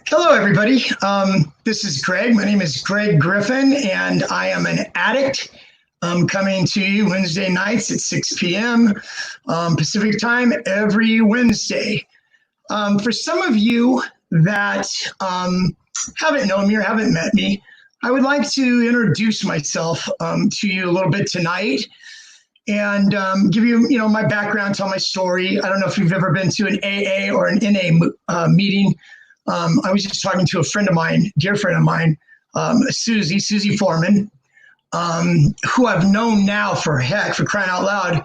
Hello, everybody. This is Greg. My name is Greg Griffin, and I am an addict. I'm coming to you Wednesday nights at 6 p.m. Pacific time every Wednesday. For some of you that haven't known me or haven't met me, I would like to introduce myself to you a little bit tonight and give you, my background, tell my story. I don't know if you've ever been to an AA or an NA meeting. I was just talking to a friend of mine, dear friend of mine, Susie Foreman, who I've known now for crying out loud,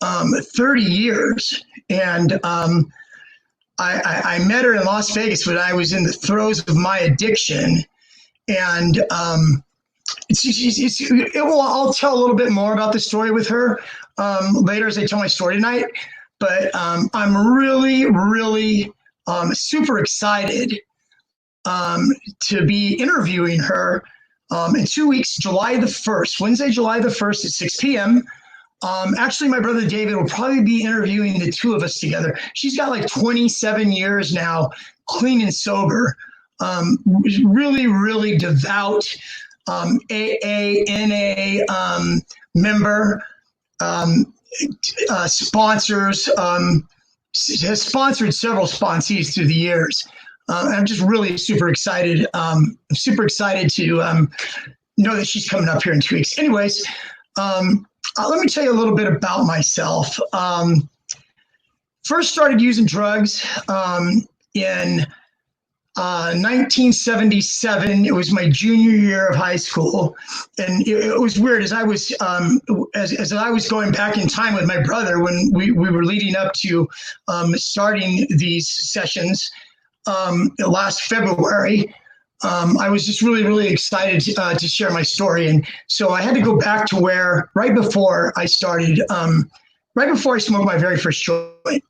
30 years. And I met her in Las Vegas when I was in the throes of my addiction. And I'll tell a little bit more about the story with her later as I tell my story tonight. But I'm really super excited to be interviewing her in 2 weeks, July the 1st, Wednesday, July the 1st at 6 p.m. Actually, my brother David will probably be interviewing the two of us together. She's got like 27 years now, clean and sober, really devout AA, NA member, sponsors, has sponsored several sponsees through the years. I'm just really super excited. I'm super excited to know that she's coming up here in 2 weeks. Anyways, let me tell you a little bit about myself. First started using drugs in 1977. It was my junior year of high school, and it was weird as I was as I was going back in time with my brother when we were leading up to starting these sessions last February. I was just really excited to share my story, and so I had to go back to where right before I started, right before I smoked my very first joint.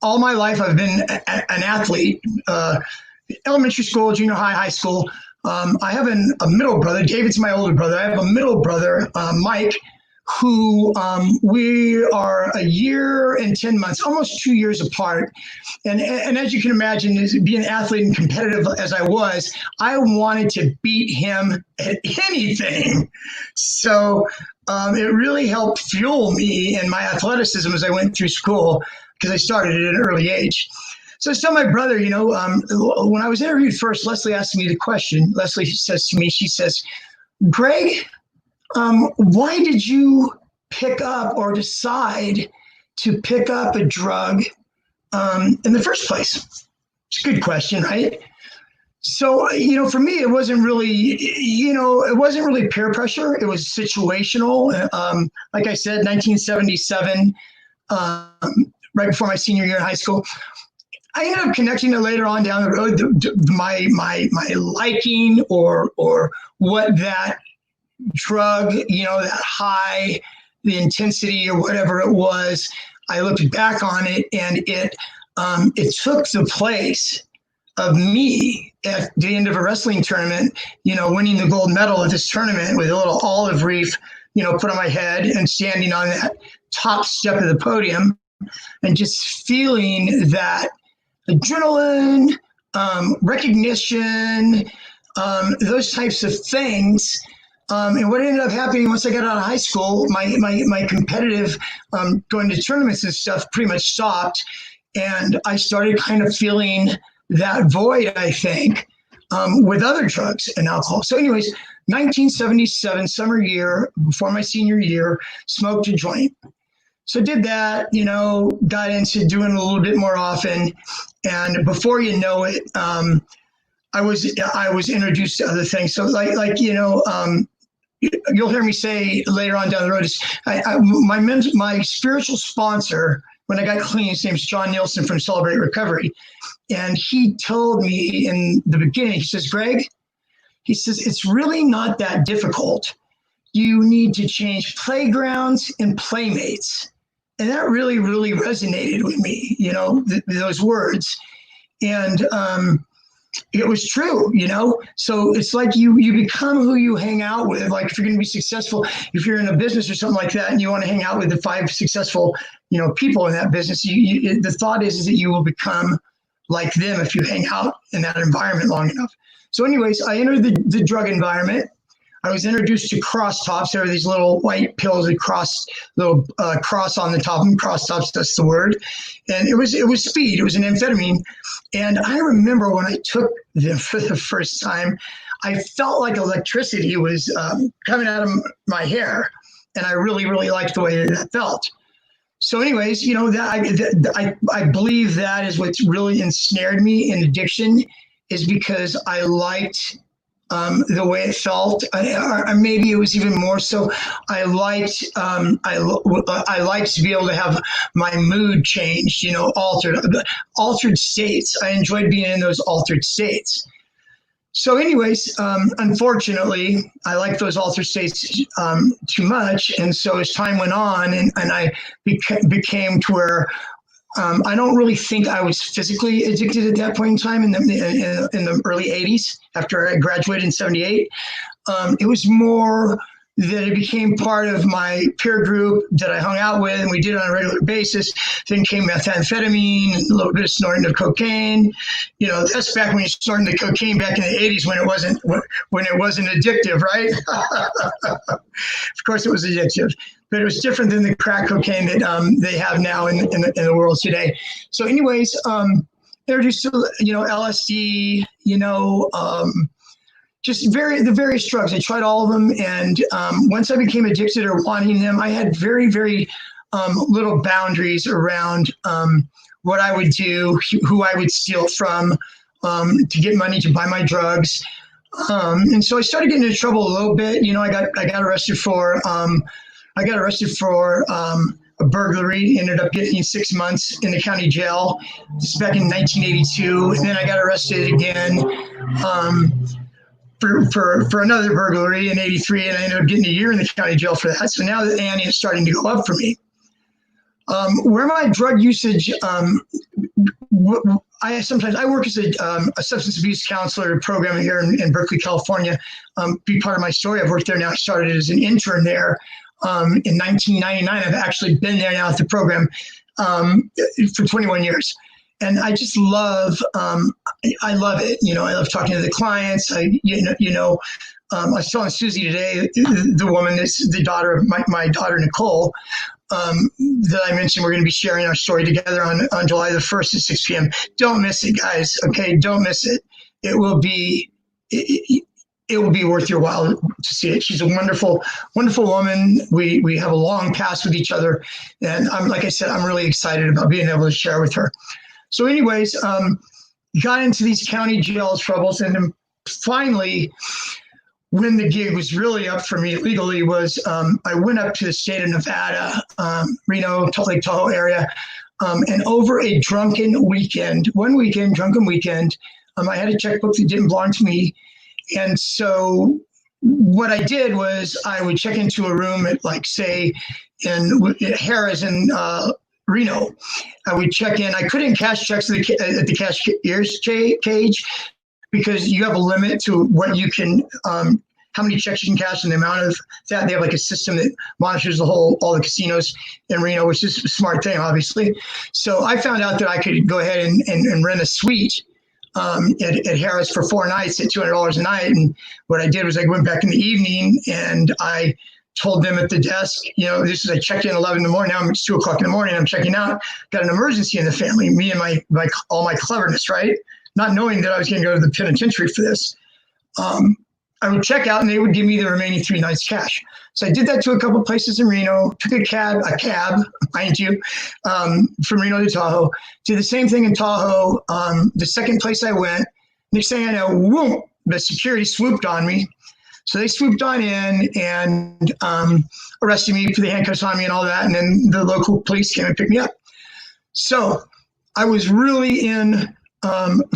All my life, I've been an athlete, elementary school, junior high, high school. I have a middle brother. David's my older brother. I have a middle brother, Mike, who we are a year and 10 months, almost 2 years apart. And as you can imagine, being an athlete and competitive as I was, I wanted to beat him at anything. So it really helped fuel me in my athleticism as I went through school, because I started at an early age. So I was telling my brother, when I was interviewed first, Leslie asked me the question. Leslie says to me, she says, Greg, why did you pick up or decide to pick up a drug in the first place? It's a good question, right? So, for me, it wasn't really, peer pressure. It was situational. Like I said, 1977, right before my senior year in high school. I ended up connecting it later on down the road, my liking or what that drug, that high, the intensity or whatever it was. I looked back on it, and it took the place of me at the end of a wrestling tournament, winning the gold medal at this tournament with a little olive wreath, put on my head and standing on that top step of the podium and just feeling that adrenaline, recognition, those types of things. And what ended up happening once I got out of high school, my competitive going to tournaments and stuff pretty much stopped. And I started kind of feeling that void, I think, with other drugs and alcohol. So anyways, 1977, summer year, before my senior year, smoked a joint. So did that, got into doing it a little bit more often. And before you know it, I was introduced to other things. So you'll hear me say later on down the road is my spiritual sponsor when I got clean, his name's John Nielsen from Celebrate Recovery. And he told me in the beginning, he says, Greg, he says, it's really not that difficult. You need to change playgrounds and playmates. And that really resonated with me, those words. And it was true, So it's like you become who you hang out with. Like if you're going to be successful, if you're in a business or something like that, and you want to hang out with the 5 successful, people in that business, the thought is that you will become like them if you hang out in that environment long enough. So anyways, I entered the drug environment. I was introduced to cross tops. There were these little white pills with little cross on the top of them. Cross tops, that's the word. And it was speed. It was an amphetamine. And I remember when I took them for the first time, I felt like electricity was coming out of my hair. And I really, really liked the way that felt. So anyways, you know, I believe that is what's really ensnared me in addiction, is because I liked the way it felt, or maybe it was even more so. I liked to be able to have my mood changed, you know, altered states. I enjoyed being in those altered states. So anyways, unfortunately, I liked those altered states too much, and so as time went on, and I became to where I don't really think I was physically addicted at that point in time in the early 80s after I graduated in 78. It was more that it became part of my peer group that I hung out with, and we did it on a regular basis. Then came methamphetamine, a little bit of snorting of cocaine. You know, that's back when you're snorting the cocaine back in the 80s when it wasn't addictive, right? Of course it was addictive, but it was different than the crack cocaine that they have now in the world today. So anyways, introduced to, you know, LSD, you know, just the various drugs. I tried all of them. And once I became addicted or wanting them, I had very, very little boundaries around what I would do, who I would steal from to get money to buy my drugs. And so I started getting into trouble a little bit. You know, I got arrested for a burglary. Ended up getting 6 months in the county jail. This is back in 1982. And then I got arrested again for another burglary in 83, and I ended up getting a year in the county jail for that. So now the ante is starting to go up for me. Where my drug usage, I work as a substance abuse counselor program here in Berkeley, California. Be part of my story. I've worked there now. I started as an intern there in 1999. I've actually been there now at the program for 21 years. And I just love, I love it. You know, I love talking to the clients. I was telling Susie today, the woman that's the daughter of my daughter, Nicole, that I mentioned we're going to be sharing our story together on July the 1st at 6 p.m. Don't miss it, guys. Okay, don't miss it. It will be worth your while to see it. She's a wonderful, wonderful woman. We have a long past with each other. And like I said, I'm really excited about being able to share with her. So anyways, got into these county jail troubles. And then finally, when the gig was really up for me legally was I went up to the state of Nevada, Reno, Lake Tahoe area. And over a drunken weekend, I had a checkbook that didn't belong to me. And so what I did was I would check into a room at, like, say, at Harrah's in Reno. I would check in. I couldn't cash checks at the cashier's cage because you have a limit to what you can, how many checks you can cash and the amount of that. They have like a system that monitors all the casinos in Reno, which is a smart thing, obviously. So I found out that I could go ahead and rent a suite at Harrah's for 4 nights at $200 a night. And what I did was I went back in the evening and I told them at the desk, you know, I checked in 11 in the morning. Now it's 2 o'clock in the morning. I'm checking out. Got an emergency in the family. Me and all my cleverness, right? Not knowing that I was going to go to the penitentiary for this. I would check out and they would give me the remaining 3 nights cash. So I did that to a couple places in Reno. Took a cab, mind you, from Reno to Tahoe. Did the same thing in Tahoe. The second place I went, next thing I know, whoom, the security swooped on me. So they swooped on in and arrested me, put the handcuffs on me and all that. And then the local police came and picked me up. So I was really in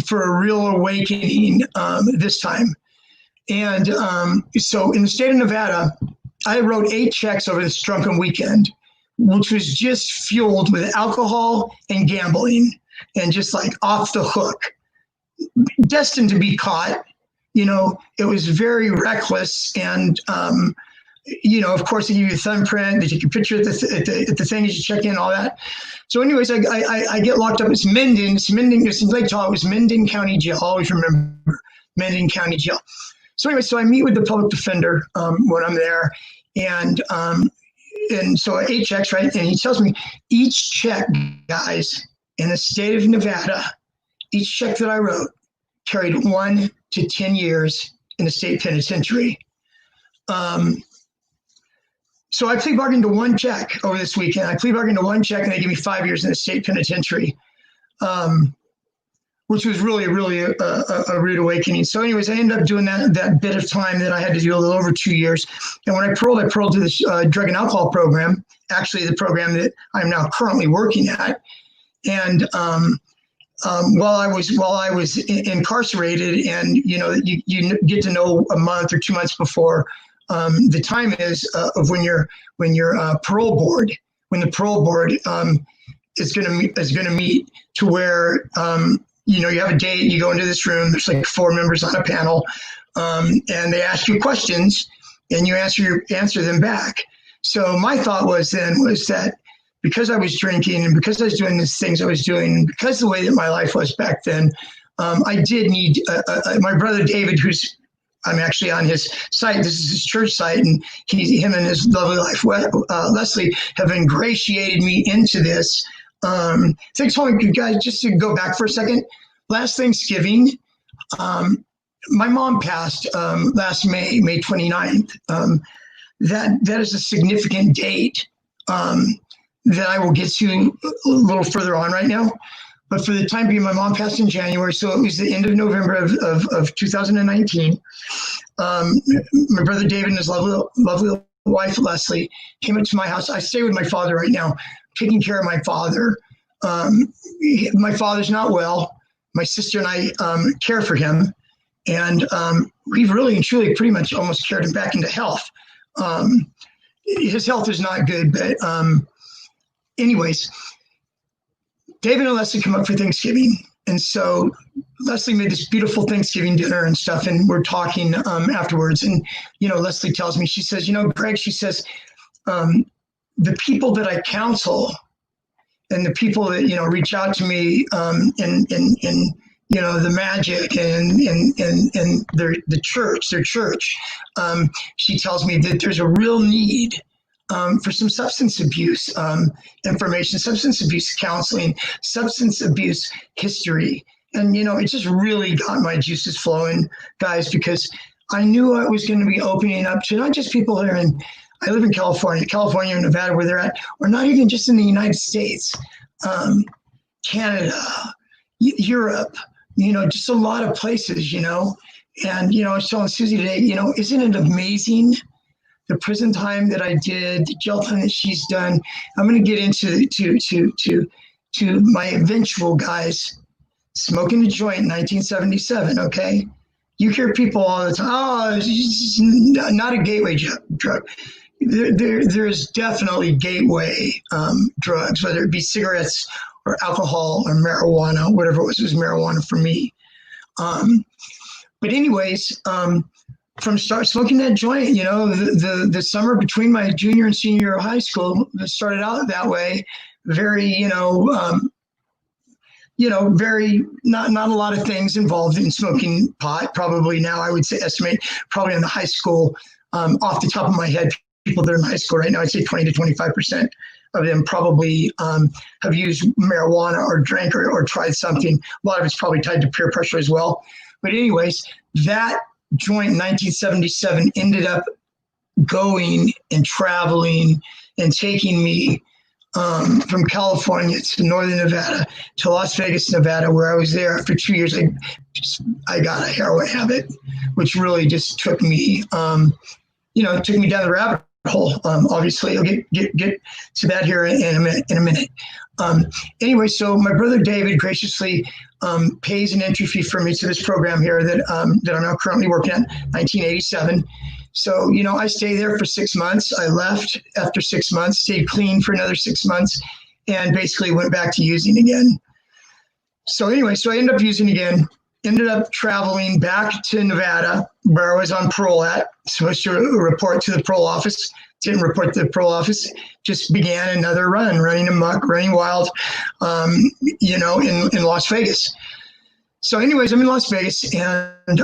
for a real awakening this time. And so in the state of Nevada, I wrote 8 checks over this drunken weekend, which was just fueled with alcohol and gambling and just like off the hook, destined to be caught. You know, it was very reckless and of course, they give you a thumbprint, they take a picture at the thing as you check in, all that. So anyways, I get locked up. It's Minden, it's in Lake Tahoe. It was Minden County Jail. I always remember Minden County Jail. So anyway, so I meet with the public defender when I'm there, and so 8 checks, right? And he tells me each check, guys, in the state of Nevada, each check that I wrote carried 1 to 10 years in the state penitentiary. So I plea bargained to 1 check over this weekend. I plea bargained to 1 check, and they gave me 5 years in the state penitentiary, which was really, really a rude awakening. So anyways, I ended up doing that bit of time that I had to do a little over 2 years. And when I paroled to this drug and alcohol program, actually the program that I'm now currently working at. And while I was incarcerated, and you get to know a month or 2 months before the time is of when your parole board, when the parole board is going to meet, to where you have a date. You go into this room. There's like 4 members on a panel, and they ask you questions, and you answer them back. So my thought was that because I was drinking, and because I was doing these things I was doing, and because the way that my life was back then, I did need my brother David, I'm actually on his site. This is his church site, and him and his lovely wife Leslie have ingratiated me into this. Thanks, you guys. Just to go back for a second, last Thanksgiving, my mom passed last May 29th. That is a significant date that I will get to a little further on right now. But for the time being, my mom passed in January, so it was the end of November of 2019. My brother David and his lovely wife Leslie came up to my house. I stay with my father right now, taking care of my father. My father's not well. My sister and I care for him, and we've really and truly pretty much almost carried him back into health. His health is not good, but anyways, David and Leslie come up for Thanksgiving. And so Leslie made this beautiful Thanksgiving dinner and stuff. And we're talking afterwards. And, Leslie tells me, she says, Greg, she says, the people that I counsel and the people that, reach out to me in the Magick and their church, she tells me that there's a real need for some substance abuse information, substance abuse counseling, substance abuse history. And, it just really got my juices flowing, guys, because I knew I was going to be opening up to not just people here I live in California and Nevada, where they're at, or not even just in the United States, Canada, Europe, just a lot of places, And, I was telling Susie today, isn't it amazing? The prison time that I did, the jail time that she's done. I'm going to get into to my eventual, guys, smoking a joint in 1977. Okay, you hear people all the time, oh, it's not a gateway drug. There's definitely gateway drugs, whether it be cigarettes or alcohol or marijuana, whatever it was marijuana for me. But anyways. From start smoking that joint, the summer between my junior and senior year of high school, it started out that way. Very, very not a lot of things involved in smoking pot. Probably now I would say estimate probably in the high school, off the top of my head, people that are in high school right now, I'd say 20 to 25% of them probably have used marijuana or drank or tried something. A lot of it's probably tied to peer pressure as well. But anyways, that joint in 1977 ended up going and traveling and taking me from California to Northern Nevada to Las Vegas, Nevada, where I was there for 2 years. I got a heroin habit, which really just took me, took me down the rabbit hole. Obviously, I'll get to that here in a minute. Anyway, so my brother David graciously pays an entry fee for me to this program here that I'm now currently working at, 1987. So, I stayed there for 6 months. I left after 6 months, stayed clean for another 6 months, and basically went back to using again. So anyway, I ended up using again. ended up traveling back to Nevada, where I was on parole at, supposed to report to the parole office. Didn't report to the parole office, just began another run, running amok, running wild, in Las Vegas. So anyways, I'm in Las Vegas, and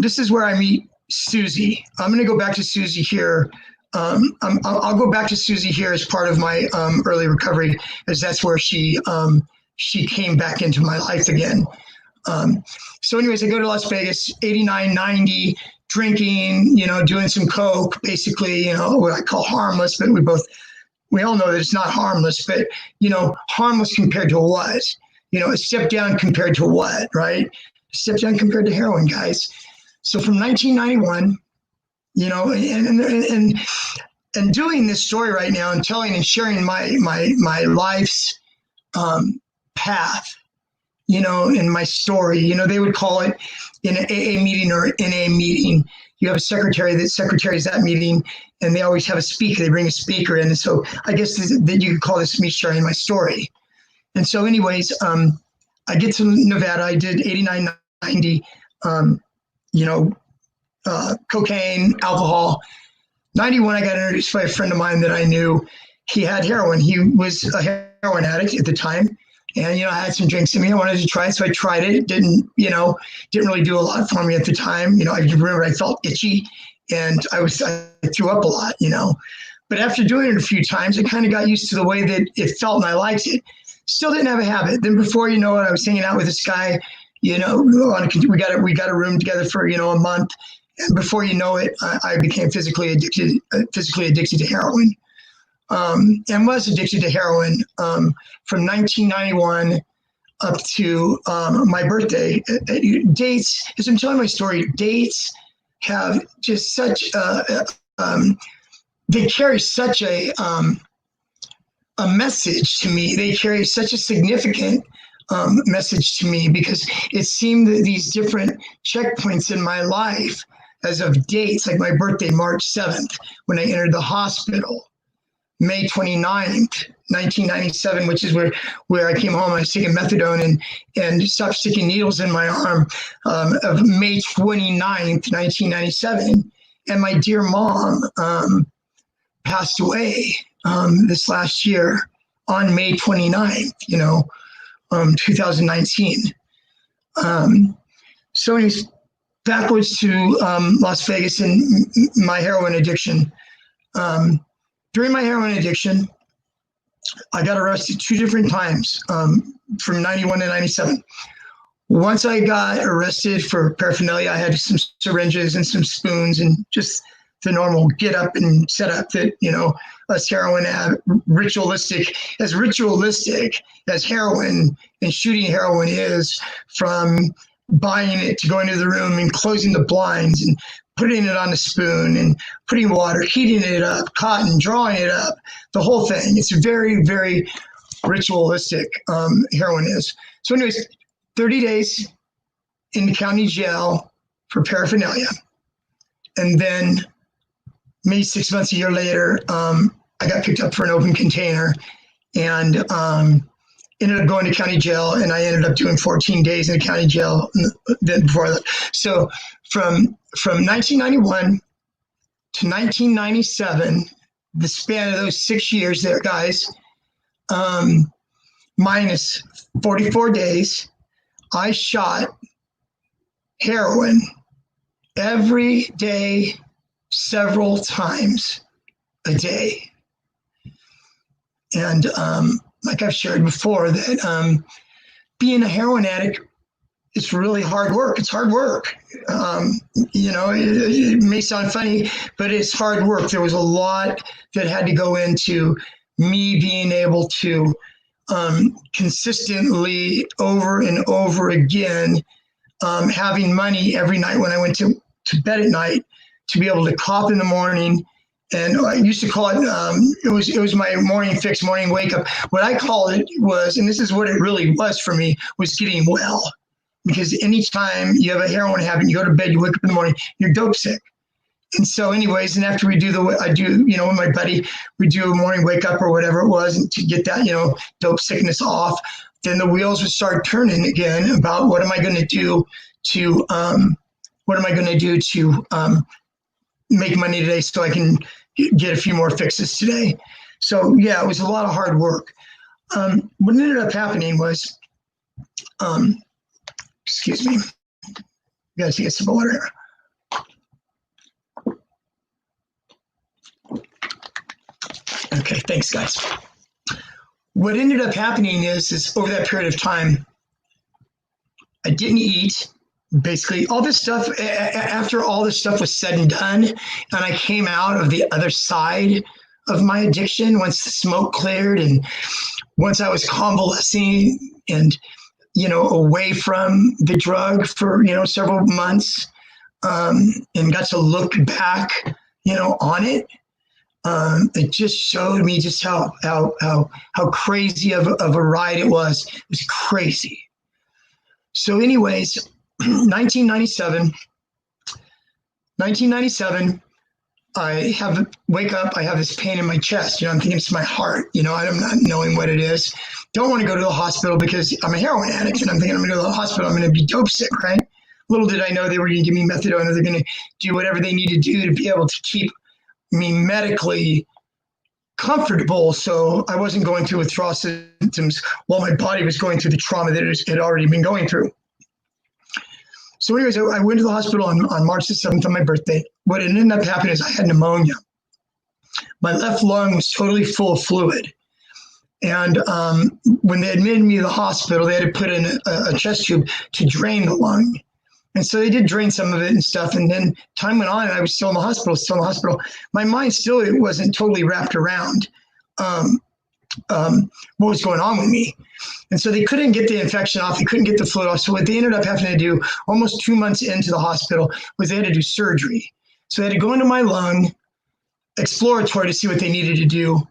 this is where I meet Susie. I'm going to go back to Susie here. I'll go back to Susie here as part of my early recovery, as that's where she came back into my life again. So anyways, I go to Las Vegas, 89, 90, drinking, doing some coke, basically, what I call harmless, but we all know that it's not harmless, but, harmless compared to what? A step down compared to what, right? A step down compared to heroin, guys. So from 1991, and doing this story right now and telling and sharing my life's path, in my story, they would call it in an AA meeting or NA meeting. You have a secretary secretaries that meeting, and they always have a speaker. They bring a speaker in. And so I guess that you could call this me sharing my story. And so anyways, I get to Nevada. I did 89, 90, cocaine, alcohol. 91, I got introduced by a friend of mine that I knew. He had heroin. He was a heroin addict at the time. And, I had some drinks in me. I wanted to try it. So I tried it. It didn't really do a lot for me at the time. I remember I felt itchy and I threw up a lot, But after doing it a few times, I kind of got used to the way that it felt and I liked it. Still didn't have a habit. Then before you know it, I was hanging out with this guy, we got a room together for, a month. And before you know it, I became physically addicted to heroin. And was addicted to heroin from 1991 up to my birthday. Dates, as I'm telling my story, dates have just such they carry such a message to me. They carry such a significant message to me, because it seemed that these different checkpoints in my life, as of dates, like my birthday, March 7th, when I entered the hospital, May 29th, 1997, which is where I came home. I was taking methadone and stopped sticking needles in my arm, of May 29th, 1997. And my dear mom passed away this last year on May 29th, 2019. So anyways, backwards to Las Vegas and my heroin addiction. During my heroin addiction, I got arrested 2 different times from 91 to 97. Once I got arrested for paraphernalia, I had some syringes and some spoons and just the normal get up and set up that, us heroin ritualistic as heroin and shooting heroin is, from buying it to going to the room and closing the blinds and putting it on a spoon and putting water, heating it up, cotton, drawing it up, the whole thing. It's very, very ritualistic, heroin is. So anyways, 30 days in the county jail for paraphernalia. And then maybe 6 months, a year later, I got picked up for an open container and ended up going to county jail, and I ended up doing 14 days in the county jail before that. So from 1991 to 1997, the span of those 6 years there, guys, minus 44 days, I shot heroin every day, several times a day. And like I've shared before, that being a heroin addict, it's really hard work. It's hard work. It may sound funny, but it's hard work. There was a lot that had to go into me being able to consistently over and over again, having money every night when I went to bed at night to be able to cop in the morning. And I used to call it, it was my morning fix, morning wake up. What I called it was, and this is what it really was for me, was getting well. Because anytime you have a heroin habit, you go to bed, you wake up in the morning, you're dope sick. And so anyways, and after we do with my buddy, we do a morning wake up or whatever it was, and to get that, dope sickness off. then the wheels would start turning again about what am I going to do to make money today so I can get a few more fixes today. So yeah, it was a lot of hard work. What ended up happening was, excuse me, you guys get some water here. Okay, thanks guys. What ended up happening is over that period of time, I didn't eat. Basically, all this stuff, after all this stuff was said and done, and I came out of the other side of my addiction, once the smoke cleared and once I was convalescing and, away from the drug for, several months, and got to look back, on it. It just showed me just how crazy of a ride it was. It was crazy. So anyways, 1997, I wake up, I have this pain in my chest. I'm thinking it's my heart. I'm not knowing what it is. Don't want to go to the hospital because I'm a heroin addict, and I'm thinking I'm going to go to the hospital. I'm going to be dope sick, right? Little did I know they were going to give me methadone, or they're going to do whatever they need to do to be able to keep me medically comfortable, so I wasn't going through withdrawal symptoms while my body was going through the trauma that it had already been going through. So anyways, I went to the hospital on March the 7th on my birthday. What ended up happening is I had pneumonia. My left lung was totally full of fluid. And when they admitted me to the hospital, they had to put in a chest tube to drain the lung. And so they did drain some of it and stuff. And then time went on and I was still in the hospital. My mind still wasn't totally wrapped around what was going on with me. And so they couldn't get the infection off. They couldn't get the fluid off. So what they ended up having to do almost 2 months into the hospital was they had to do surgery. So they had to go into my lung, exploratory, to see what they needed to do.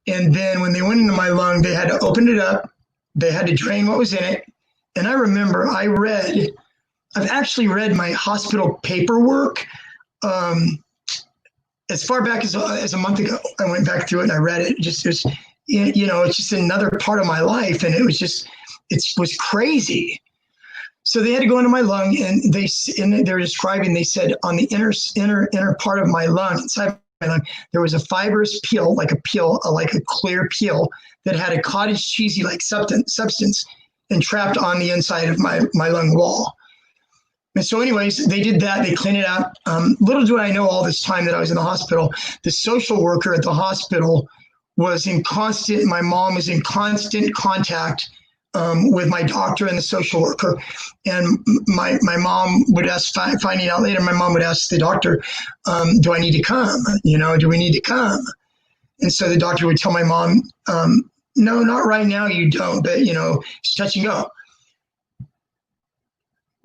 And then when they went into my lung, they had to open it up. They had to drain what was in it. And I remember I've actually read my hospital paperwork as far back as a month ago. I went back through it and I read it. It's just another part of my life. And it was crazy. So they had to go into my lung, and they're describing, they said on the inner part of my lung, inside my lung, there was a fibrous peel, like a clear peel that had a cottage cheesy like substance entrapped on the inside of my lung wall. And so anyways, they did that. They cleaned it out. Little do I know all this time that I was in the hospital, the social worker at the hospital my mom was in constant contact with my doctor and the social worker. And my mom would ask, finding out later, my mom would ask the doctor, do I need to come? Do we need to come? And so the doctor would tell my mom, no, not right now, you don't, but it's touch and go.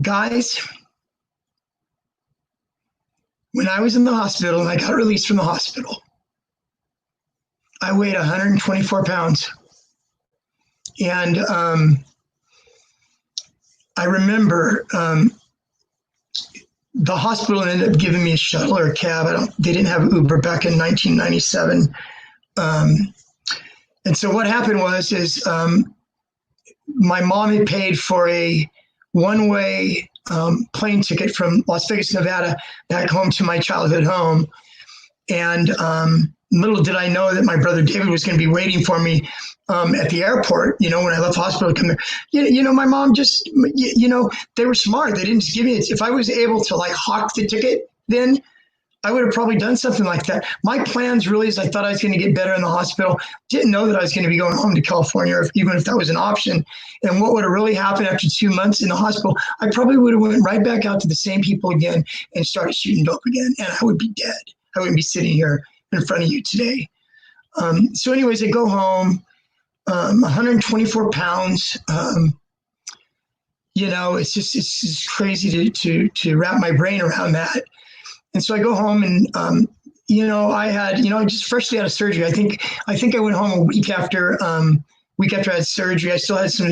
Guys, when I was in the hospital and I got released from the hospital, I weighed 124 pounds. And I remember the hospital ended up giving me a shuttle or a cab. They didn't have Uber back in 1997. And so what happened was my mom had paid for a one-way plane ticket from Las Vegas, Nevada, back home to my childhood home. And little did I know that my brother David was going to be waiting for me at the airport, when I left the hospital to come there. My mom just, they were smart. They didn't just give me it. If I was able to hawk the ticket, then I would have probably done something like that. My plans really is I thought I was going to get better in the hospital. Didn't know that I was going to be going home to California, even if that was an option. And what would have really happened after 2 months in the hospital, I probably would have went right back out to the same people again and started shooting dope again. And I would be dead. I wouldn't be sitting here in front of you today. So anyways, I go home, 124 pounds. It's just crazy to wrap my brain around that. And so I go home and, I had, just freshly out of surgery. I think I went home a week after I had surgery. I still had some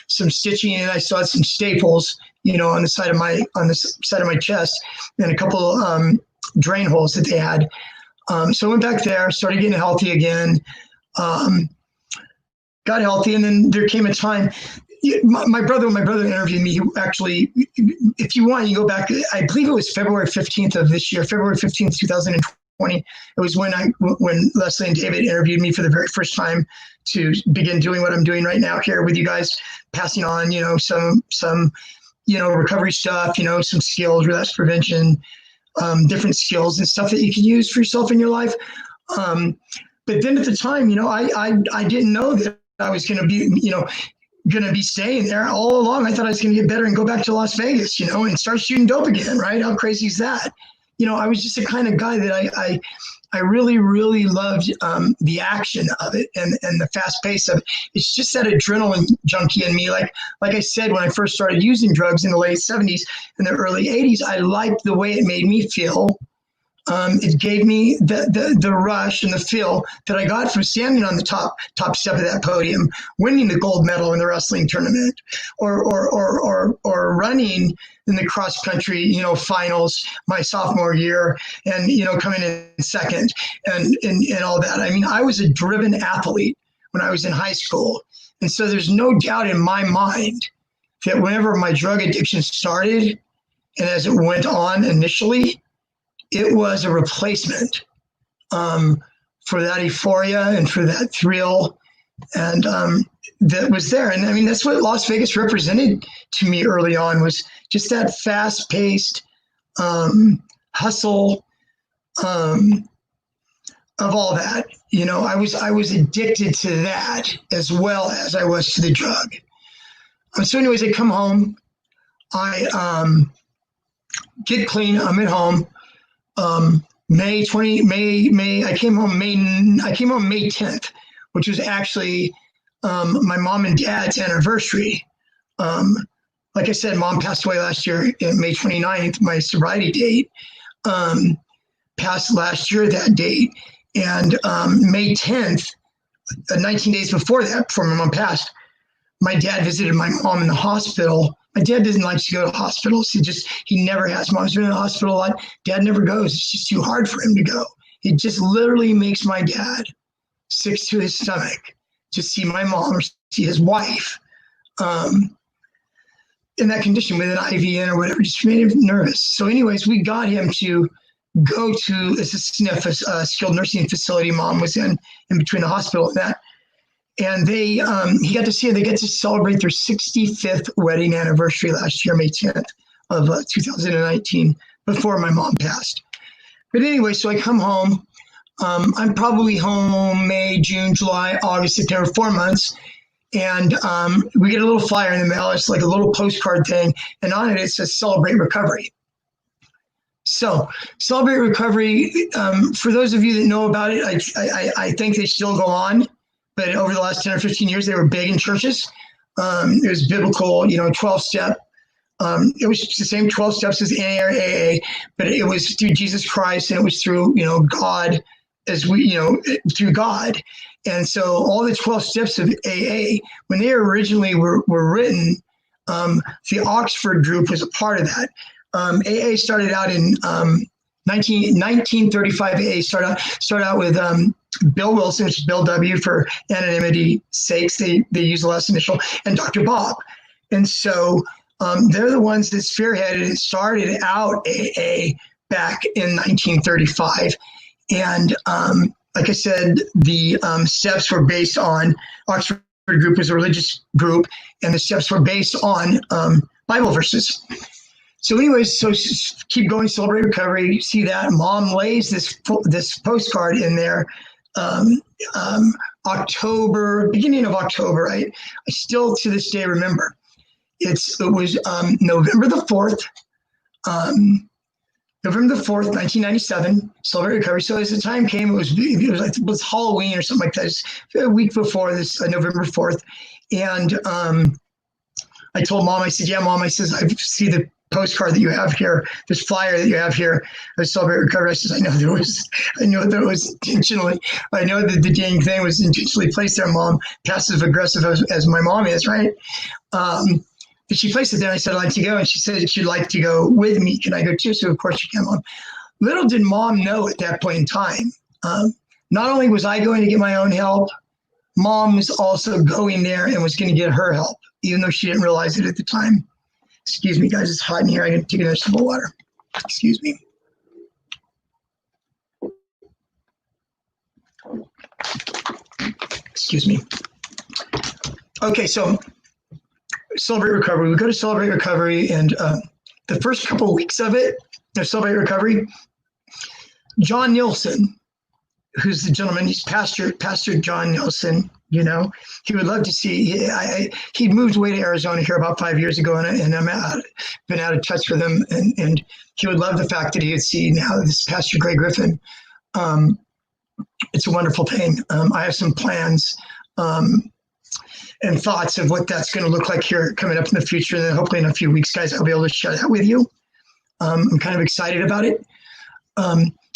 stitching, and I still had some staples, on the side of my chest, and a couple drain holes that they had. So I went back there, started getting healthy again. got healthy. And then there came a time, when my brother interviewed me, he actually, if you want, you go back, I believe it was February 15th of this year, February 15th, 2020. It was when Leslie and David interviewed me for the very first time to begin doing what I'm doing right now here with you guys, passing on, some recovery stuff, some skills, relapse prevention, different skills and stuff that you can use for yourself in your life. But then at the time, I didn't know that I was going to be, be staying there all along. I thought I was going to get better and go back to Las Vegas, and start shooting dope again, right? How crazy is that? I was just the kind of guy that I really, really loved the action of it and the fast pace of it. It's just that adrenaline junkie in me. Like I said, when I first started using drugs in the late 70s and the early 80s, I liked the way it made me feel. It gave me the rush and the feel that I got from standing on the top step of that podium, winning the gold medal in the wrestling tournament, or running in the cross country, finals my sophomore year, and coming in second, and all that. I mean, I was a driven athlete when I was in high school, and so there's no doubt in my mind that whenever my drug addiction started, and as it went on initially, it was a replacement for that euphoria and for that thrill, and that was there. And I mean, that's what Las Vegas represented to me early on, was just that fast-paced hustle of all that. I was addicted to that as well as I was to the drug. So anyways, I come home, I get clean, I'm at home. I came home May 10th, which was actually my mom and dad's anniversary. Like I said, mom passed away last year in May 29th, my sobriety date, passed last year that date. And May 10th, 19 days before my mom passed, my dad visited my mom in the hospital. My dad doesn't like to go to hospitals. He never has. Mom's been in the hospital a lot. Dad never goes. It's just too hard for him to go. It just literally makes my dad sick to his stomach to see my mom or see his wife in that condition with an IV in or whatever. Just made him nervous. So anyways, we got him to go to, it's a SNF, a skilled nursing facility mom was in between the hospital and that. And he got to see her. They get to celebrate their 65th wedding anniversary last year, May 10th of 2019, before my mom passed. But anyway, so I come home. I'm probably home May, June, July, August, September, 4 months. And we get a little flyer in the mail. It's like a little postcard thing. And on it says Celebrate Recovery. So Celebrate Recovery, for those of you that know about it, I think they still go on. But over the last 10 or 15 years, they were big in churches. It was biblical, 12-step. It was the same 12 steps as NA or AA, but it was through Jesus Christ, and it was through, God, through God. And so all the 12 steps of AA, when they originally were written, the Oxford group was a part of that. AA started out in 1935. AA started out with Bill Wilson, which is Bill W. for anonymity sakes. They use the last initial, and Dr. Bob. And so they're the ones that spearheaded and started out AA back in 1935. And like I said, the steps were based on, Oxford group was a religious group, and the steps were based on Bible verses. So anyways, so keep going, Celebrate Recovery. See that mom lays this postcard in there. Beginning of October, I still to this day remember. It was November the 4th, 1997, Celebrate Recovery. So as the time came, it was Halloween or something like that. It was a week before this, November 4th. And I told mom, I said, yeah, mom, I see the postcard that you have here, this flyer that you have here, of Celebrate Recovery. I said, I know that it was intentionally. I know that the dang thing was intentionally placed there, mom, passive aggressive as my mom is, right? But she placed it there. I said, I'd like to go. And she said she'd like to go with me. Can I go too? So of course she came, mom. Little did mom know at that point in time, not only was I going to get my own help, Mom was also going there and was going to get her help, even though she didn't realize it at the time. Excuse me, guys, it's hot in here. I got to take another sip of water. Excuse me. Excuse me. Okay, so Celebrate Recovery. We go to Celebrate Recovery, and the first couple of weeks of it, Celebrate Recovery, John Nielsen, who's the gentleman, he's Pastor John Nielsen, you know, he would love to see, he moved away to Arizona here about 5 years ago, and I'm been out of touch with him, and he would love the fact that he would see now this Pastor Greg Griffin. It's a wonderful thing. I have some plans and thoughts of what that's going to look like here coming up in the future, and then hopefully in a few weeks, guys, I'll be able to share that with you. I'm kind of excited about it.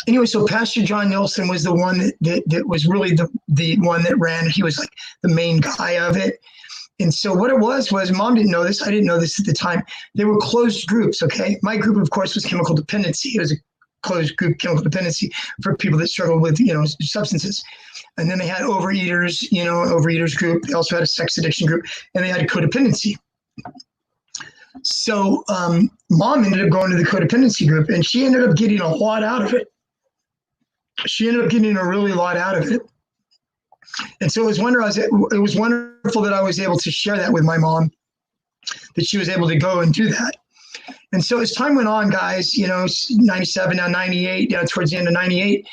Anyway, so Pastor John Nielsen was the one that was really the one that ran. He was like the main guy of it. And so what it was Mom didn't know this. I didn't know this at the time. They were closed groups, okay? My group, of course, was chemical dependency. It was a closed group chemical dependency for people that struggle with, you know, substances. And then they had overeaters, you know, overeaters group. They also had a sex addiction group, and they had a codependency. So Mom ended up going to the codependency group, and she ended up getting a lot out of it. She ended up getting a really lot out of it. And so it was wonderful that I was able to share that with my mom, that she was able to go and do that. And so as time went on, guys, you know, 97, now 98, towards the end of 98,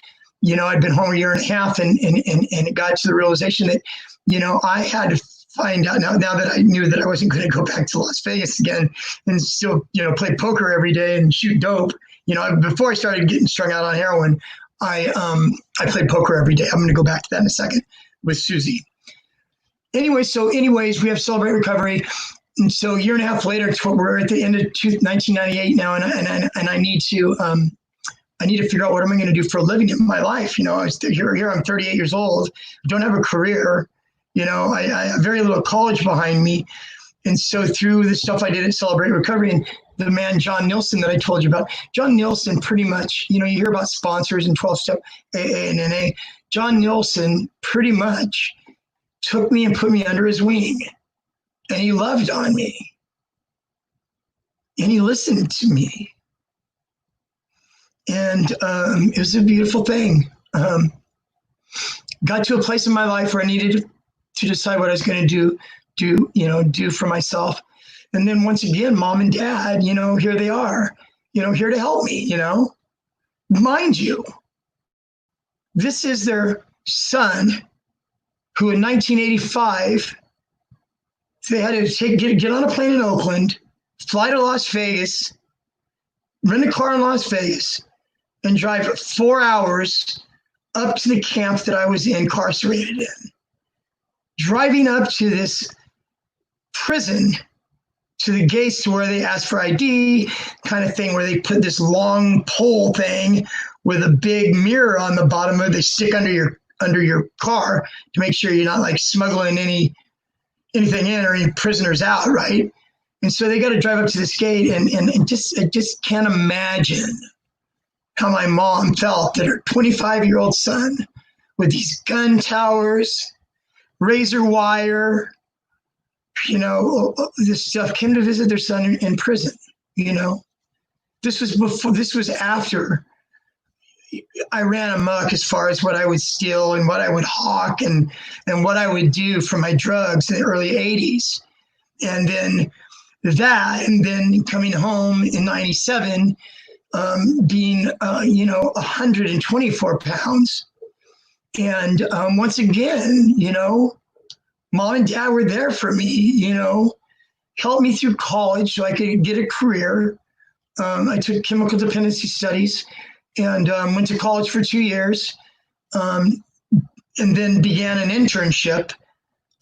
you know, I'd been home a year and a half, and it got to the realization that, you know, I had to find out now that I knew that I wasn't going to go back to Las Vegas again and still, you know, play poker every day and shoot dope. You know, before I started getting strung out on heroin, I played poker every day. I'm going to go back to that in a second with Susie. Anyways, we have Celebrate Recovery. And so a year and a half later, we're at the end of 1998 now, and I need to figure out what am I going to do for a living in my life. You know, here I'm 38 years old, don't have a career. You know, I have very little college behind me. And so through the stuff I did at Celebrate Recovery, and the man, John Nielsen, that I told you about, John Nielsen pretty much, you know, you hear about sponsors and 12-step AA and NA. John Nielsen pretty much took me and put me under his wing, and he loved on me, and he listened to me. And it was a beautiful thing. Got to a place in my life where I needed to decide what I was going to do for myself. And then once again, Mom and Dad, you know, here they are, you know, here to help me, you know. Mind you, this is their son who in 1985, they had to get on a plane in Oakland, fly to Las Vegas, rent a car in Las Vegas, and drive 4 hours up to the camp that I was incarcerated in. Driving up to this prison, to the gates where they ask for ID, kind of thing, where they put this long pole thing with a big mirror on the bottom of it. They stick under your car to make sure you're not like smuggling anything in or any prisoners out, right? And so they got to drive up to this gate, and I just can't imagine how my mom felt that her 25-year-old son with these gun towers, razor wire, you know, this stuff, came to visit their son in prison. You know, this was after I ran amok as far as what I would steal and what I would hawk and what I would do for my drugs in the early 80s. And then coming home in 97, being, 124 pounds. And once again, you know, Mom and Dad were there for me, you know, helped me through college so I could get a career. I took chemical dependency studies and went to college for 2 years, and then began an internship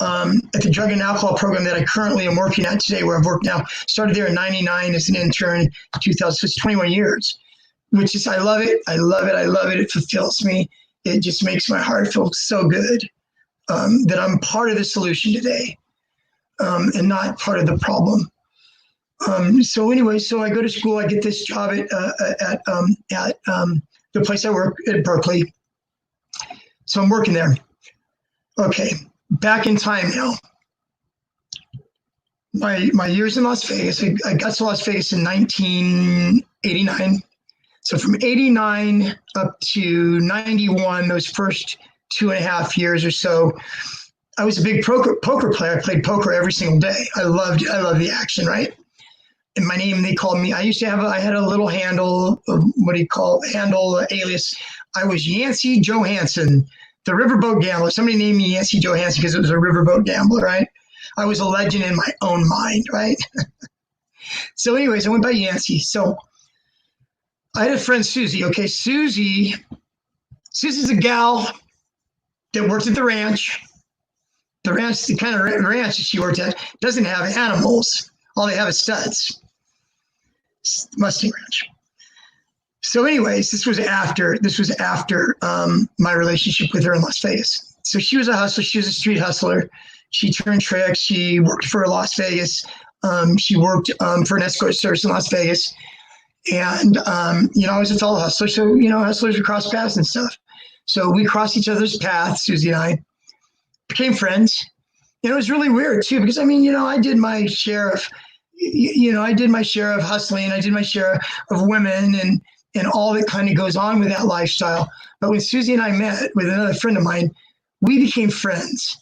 at the drug and alcohol program that I currently am working at today, where I've worked now. Started there in 99 as an intern, 2000, so it's 21 years, which is, I love it. I love it. I love it. It fulfills me. It just makes my heart feel so good that I'm part of the solution today and not part of the problem. So I go to school. I get this job at the place I work at Berkeley. So I'm working there. Okay. back in time now. My years in Las Vegas, I got to Las Vegas in 1989. So from 89 up to 91, those first 2.5 years or so, I was a big poker player. I played poker every single day. I loved the action, right? And my name, they called me, I had a little handle, alias. I was Yancey Johansson, the riverboat gambler. Somebody named me Yancey Johansson because it was a riverboat gambler, right? I was a legend in my own mind, right? So anyways, I went by Yancey. So I had a friend, Susie. Okay, Susie's a gal that worked at the ranch. The ranch, the kind of ranch that she worked at, doesn't have animals. All they have is studs. Mustang Ranch. So anyways, this was after my relationship with her in Las Vegas. So she was a hustler. She was a street hustler. She turned tricks. She worked for Las Vegas. She worked for an escort service in Las Vegas. And, I was a fellow hustler. So, hustlers would cross paths and stuff. So we crossed each other's paths, Susie and I. Became friends. And it was really weird, too, because, I did my share of, hustling. I did my share of women and all that kind of goes on with that lifestyle. But when Susie and I met with another friend of mine, we became friends.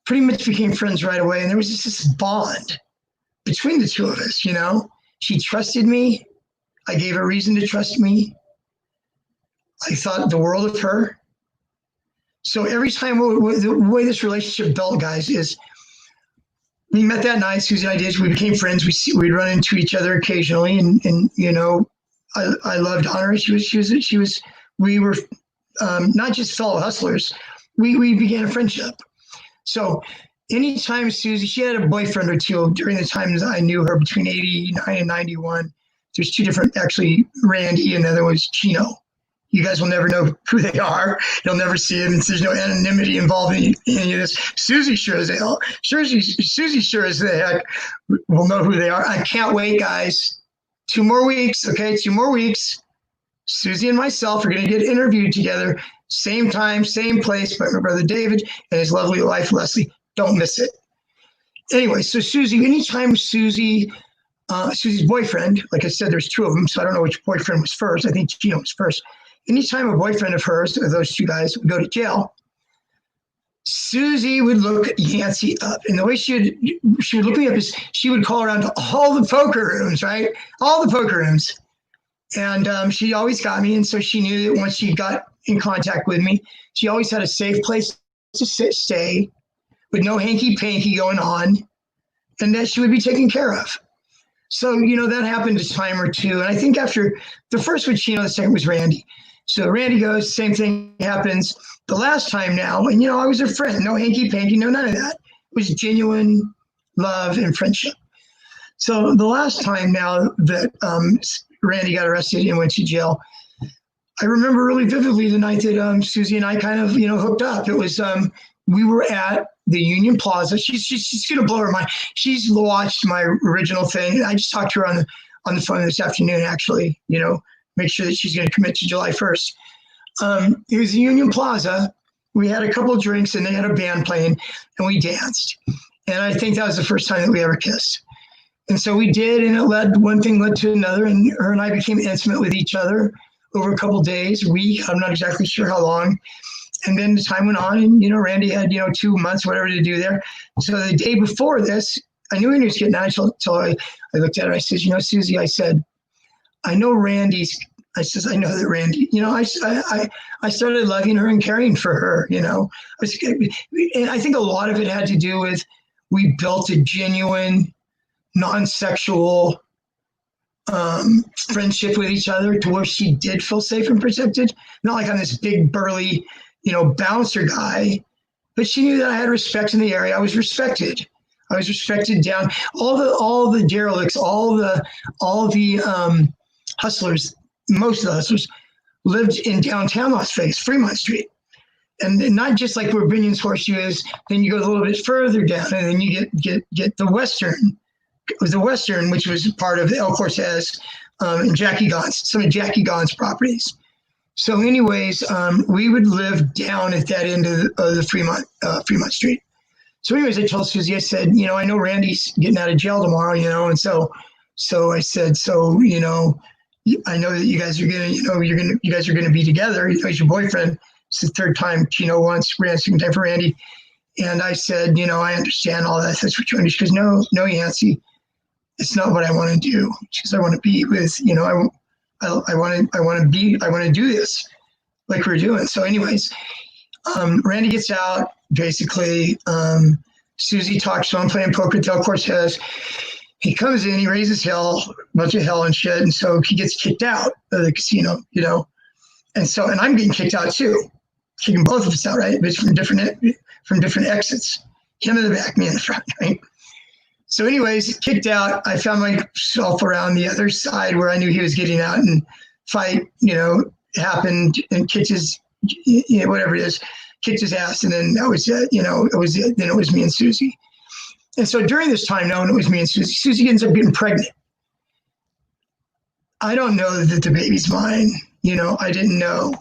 Pretty much became friends right away. And there was just this bond between the two of us, She trusted me. I gave her reason to trust me. I thought the world of her. So every time, the way this relationship built, guys, is we met that night. Susie and I did. We became friends. We'd run into each other occasionally, and I loved on her. We were not just fellow hustlers. We began a friendship. So anytime Susie, she had a boyfriend or two during the times I knew her between 89 and 91. There's two different, actually, Randy and the other one's Chino. You guys will never know who they are. You'll never see it. And there's no anonymity involved in any of this. Susie sure as hell. Susie sure as the heck will know who they are. I can't wait, guys. 2 more weeks, okay? 2 more weeks. Susie and myself are going to get interviewed together. Same time, same place, by my brother David and his lovely wife, Leslie. Don't miss it. Anyway, so Susie, anytime Susie's boyfriend, like I said, there's 2 of them, so I don't know which boyfriend was first. I think Gino was first. Anytime a boyfriend of hers, or those 2 guys, would go to jail, Susie would look Yancey up. And the way she would look me up is she would call around to all the poker rooms, right? All the poker rooms. And she always got me. And so she knew that once she got in contact with me, she always had a safe place to stay with no hanky-panky going on, and that she would be taken care of. So, that happened a time or 2. And I think after the first was Chino, the second was Randy. So Randy goes, same thing happens the last time now. And, I was a friend, no hanky-panky, no none of that. It was genuine love and friendship. So the last time now that Randy got arrested and went to jail, I remember really vividly the night that Susie and I kind of, hooked up. It was, we were at the Union Plaza. She's going to blow her mind. She's watched my original thing. I just talked to her on the phone this afternoon, actually, make sure that she's going to commit to July 1st. It was the Union Plaza. We had a couple of drinks and they had a band playing and we danced. And I think that was the first time that we ever kissed. And so we did, and one thing led to another, and her and I became intimate with each other over a couple of days, week. I'm not exactly sure how long. And then the time went on, and, Randy had, 2 months, whatever to do there. So the day before this, I knew he was getting out until I looked at her. I said, Susie, I said, I know I know that Randy, I started loving her and caring for her, and I think a lot of it had to do with we built a genuine, non-sexual friendship with each other to where she did feel safe and protected. Not like I'm this big, burly, bouncer guy, but she knew that I had respect in the area. I was respected down. All the derelicts, all the hustlers, most of the hustlers lived in downtown Las Vegas, Fremont Street. And not just like where Binion's Horseshoe is, then you go a little bit further down and then you get the Western. It was the Western, which was part of El Cortez and some of Jackie Gaughan's properties. So anyways, we would live down at that end of the Fremont Street. So anyways, I told Susie, I said, I know Randy's getting out of jail tomorrow, and so I said, I know that you guys are gonna, you guys are gonna be together. He's your boyfriend. It's the third time Chino once, second time for Randy. And I said, I understand all that. That's what you want to do. She goes, no, Yancy, it's not what I want to do. She goes, I want to be with, I want to do this like we're doing. So anyways, Randy gets out, basically. Susie talks to him, playing poker at Del Cortez. He comes in, he raises hell, a bunch of hell and shit, and so he gets kicked out of the casino, and I'm getting kicked out too, kicking both of us out, right? But from different exits. Him in the back, me in the front, right? So anyways, kicked out. I found myself around the other side where I knew he was getting out, and fight, happened, and kicked his, whatever it is, kicked his ass, and then that was it. It was it. Then it was me and Susie. And so during this time, knowing it was me and Susie ends up getting pregnant. I don't know that the baby's mine. I didn't know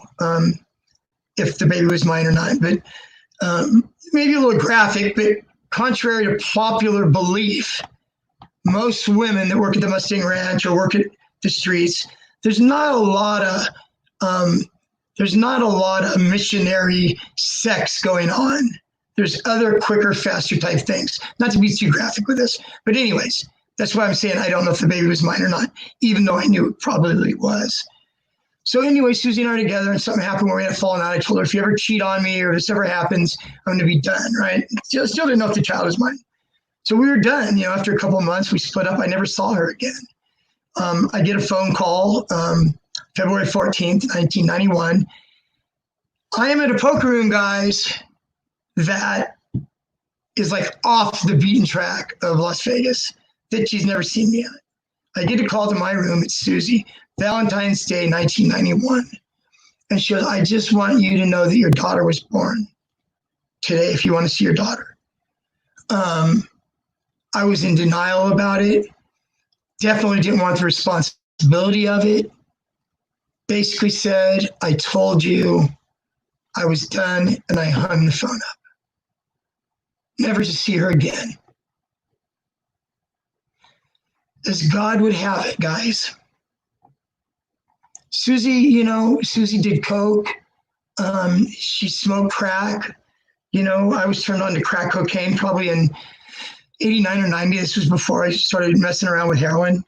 if the baby was mine or not, but maybe a little graphic, but contrary to popular belief, most women that work at the Mustang Ranch or work at the streets, there's not a lot of missionary sex going on. There's other quicker, faster type things. Not to be too graphic with this, but anyways, that's why I'm saying I don't know if the baby was mine or not, even though I knew it probably was. So anyway, Susie and I are together, and something happened where we had fallen out. I told her, if you ever cheat on me or if this ever happens, I'm going to be done, right? Still didn't know if the child was mine. So we were done. After a couple of months, we split up. I never saw her again. I get a phone call February 14th, 1991. I am at a poker room, guys, that is like off the beaten track of Las Vegas that she's never seen me at. I get a call to my room. It's Susie. Valentine's Day, 1991. And she goes, I just want you to know that your daughter was born today if you want to see your daughter. I was in denial about it. Definitely didn't want the responsibility of it. Basically said, I told you I was done, and I hung the phone up. Never to see her again. As God would have it, guys. Susie did coke. She smoked crack. I was turned on to crack cocaine probably in 89 or 90. This was before I started messing around with heroin.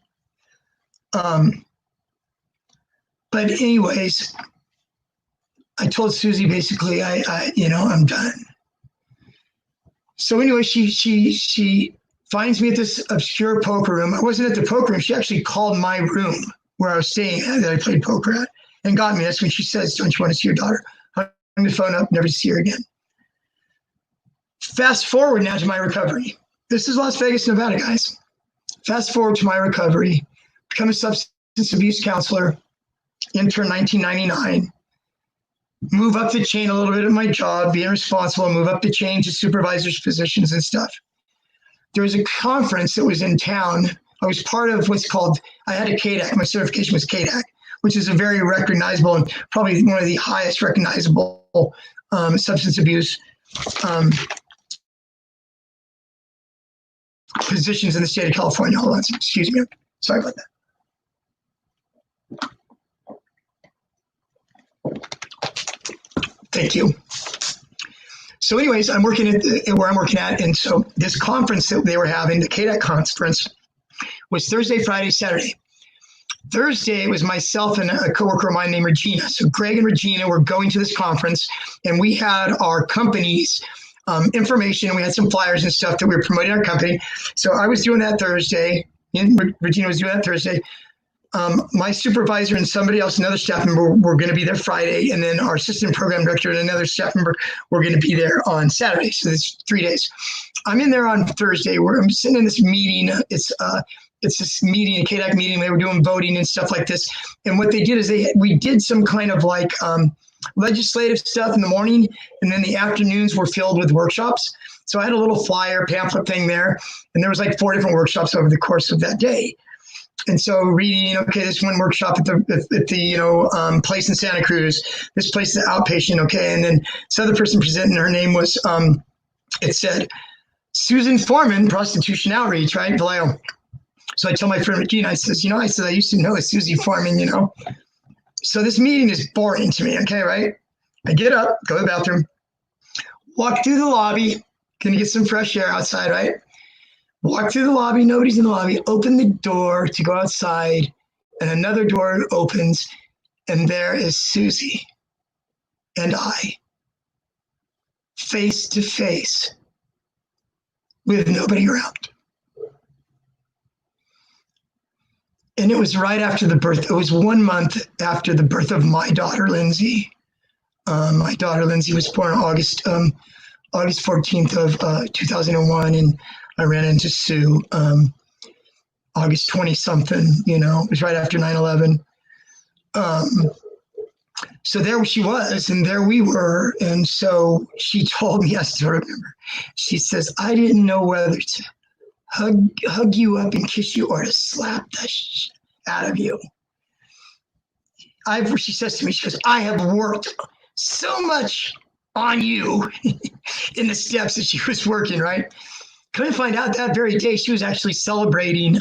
But anyways, I told Susie basically, I'm done. So anyway, she finds me at this obscure poker room. I wasn't at the poker room. She actually called my room where I was staying at, that I played poker at, and got me. That's when she says, don't you want to see your daughter? Hung the phone up, never to see her again. Fast forward now to my recovery. This is Las Vegas, Nevada, guys. Fast forward to my recovery. Become a substance abuse counselor, intern 1999. Move up the chain a little bit at my job, being responsible, move up the chain to supervisors, positions, and stuff. There was a conference that was in town. I was part of what's called, I had a KDAC. My certification was KDAC, which is a very recognizable and probably one of the highest recognizable substance abuse positions in the state of California. Hold on, excuse me. Sorry about that. Thank you. So anyways, I'm working at where I'm working at. And so this conference that they were having, the KDAC conference, was Thursday, Friday, Saturday. Thursday, it was myself and a coworker of mine named Regina. So Greg and Regina were going to this conference, and we had our company's information. We had some flyers and stuff that we were promoting our company. So I was doing that Thursday, and Regina was doing that Thursday. My supervisor and somebody else, another staff member, were going to be there Friday, and then our assistant program director and another staff member were going to be there on Saturday. So it's 3 days. I'm in there on Thursday where I'm sitting in this meeting. It's this meeting, a KDAC meeting. They were doing voting and stuff like this. And what they did is we did some kind of like legislative stuff in the morning, and then the afternoons were filled with workshops. So I had a little flyer pamphlet thing there, and there was like 4 different workshops over the course of that day. And so reading, okay, this one workshop at the place in Santa Cruz, this place is outpatient, okay, and then this other person presenting, her name was, it said, Susan Foreman, prostitution outreach, right? Vallejo. So I tell my friend Regina, I says, I used to know a Susie Foreman, So this meeting is boring to me, okay, right? I get up, go to the bathroom, walk through the lobby, gonna get some fresh air outside, right? Walk through the lobby, nobody's in the lobby, open the door to go outside, and another door opens, and there is Susie and I, face to face, with nobody around. And it was right after the birth. It was 1 month after the birth of my daughter, Lindsay. My daughter, Lindsay, was born August 14th of 2001, and I ran into Sue August 20-something, it was right after 9/11. So there she was, and there we were. And so she told me, I still remember, she says, I didn't know whether to hug you up and kiss you or to slap the shit out of you. She says to me, she goes, I have worked so much on you in the steps that she was working, right? Couldn't find out that very day she was actually celebrating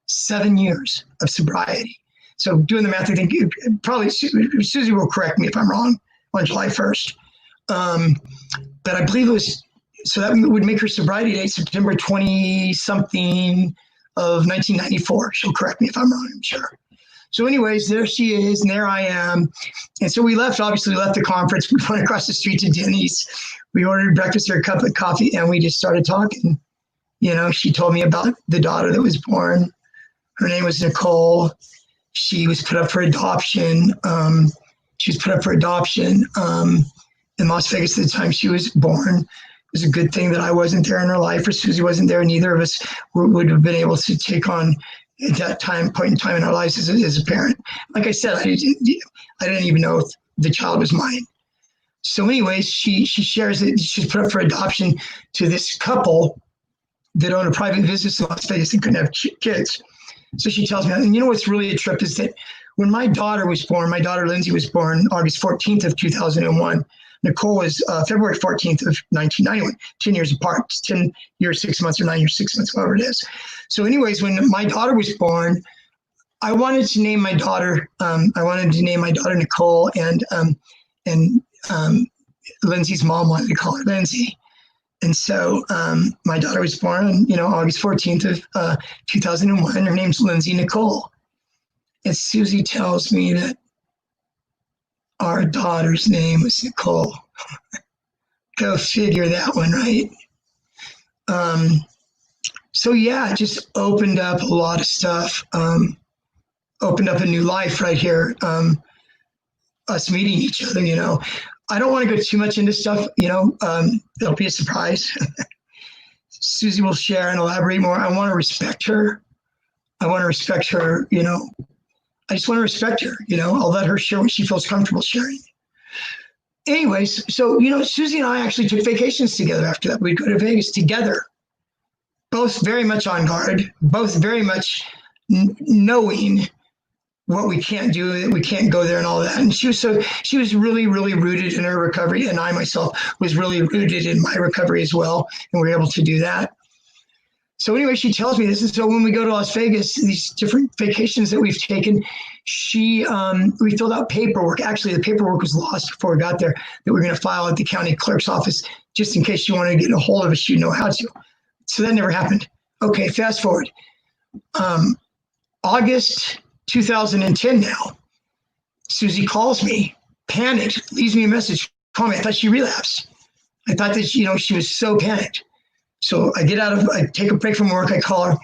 7 years of sobriety. So doing the math, I think probably Susie will correct me if I'm wrong, on July 1st. But I believe it was, so that would make her sobriety date September 20-something of 1994. She'll correct me if I'm wrong, I'm sure. So anyways, there she is, and there I am. And so we left the conference. We went across the street to Denny's. We ordered breakfast or a cup of coffee, and we just started talking. She told me about the daughter that was born. Her name was Nicole. She was put up for adoption. In Las Vegas at the time she was born. It was a good thing that I wasn't there in her life, or Susie wasn't there. Neither of us would have been able to take on at that point in time in our lives as a parent. Like I said, I didn't even know if the child was mine. So anyways, she shares that she's put up for adoption to this couple that owned a private business in Las Vegas and couldn't have kids. So she tells me, and what's really a trip is that when my daughter was born, my daughter Lindsay was born August 14th of 2001. Nicole was February 14th of 1991, 10 years apart, 10 years, 6 months, or 9 years, 6 months, whatever it is. So anyways, when my daughter was born, I wanted to name my daughter Nicole, and Lindsay's mom wanted to call her Lindsay. And so my daughter was born, August 14th of 2001. Her name's Lindsay Nicole. And Susie tells me that our daughter's name was Nicole. Go figure that one, right? So yeah, it just opened up a lot of stuff. Opened up a new life right here. Us meeting each other, I don't want to go too much into stuff, it'll be a surprise. Susie will share and elaborate more. I want to respect her. I just want to respect her, I'll let her share what she feels comfortable sharing. Anyways, so, Susie and I actually took vacations together after that. We'd go to Vegas together, both very much on guard, both very much knowing what we can't do, that we can't go there and all that. And she was really, really rooted in her recovery. And I myself was really rooted in my recovery as well. And we were able to do that. So anyway, she tells me this. And so when we go to Las Vegas, these different vacations that we've taken, we filled out paperwork. Actually, the paperwork was lost before we got there that we're going to file at the county clerk's office, just in case she wanted to get a hold of us, she'd know how to. So that never happened. Okay, fast forward. August 2010 now, Susie calls me, panicked, leaves me a message, call me. I thought she relapsed. I thought that, she was so panicked. So I take a break from work, I call her.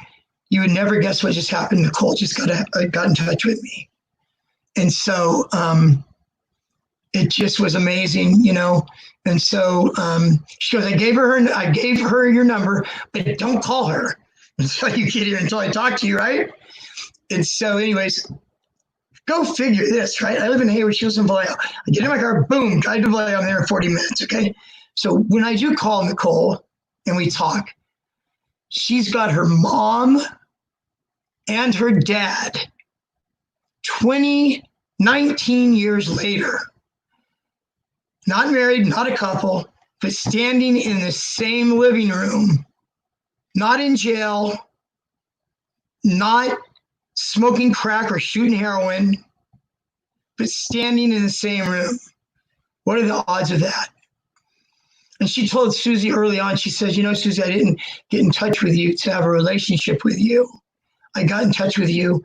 You would never guess what just happened. Nicole just got in touch with me. And so it just was amazing, And so she goes, I gave her your number, but don't call her until you get here, until I talk to you, right? And so anyways, go figure this, right? I live in Hayward, she lives in Vallejo. I get in my car, boom, drive to Vallejo, I'm there in 40 minutes, okay? So when I do call Nicole and we talk, she's got her mom and her dad 19 years later, not married, not a couple, but standing in the same living room, not in jail, not smoking crack or shooting heroin, but standing in the same room. What are the odds of that? And she told Susie early on, she says, you know, Susie, I didn't get in touch with you to have a relationship with you. I got in touch with you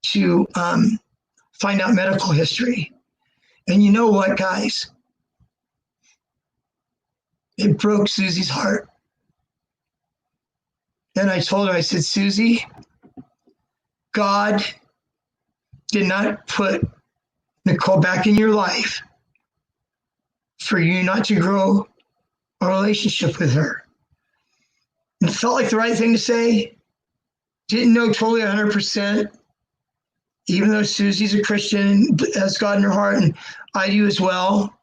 to find out medical history. And you know what, guys? It broke Susie's heart. And I told her, I said, Susie, God did not put Nicole back in your life for you not to grow a relationship with her. It felt like the right thing to say. Didn't know totally 100%, even though Susie's a Christian, has God in her heart, and I do as well.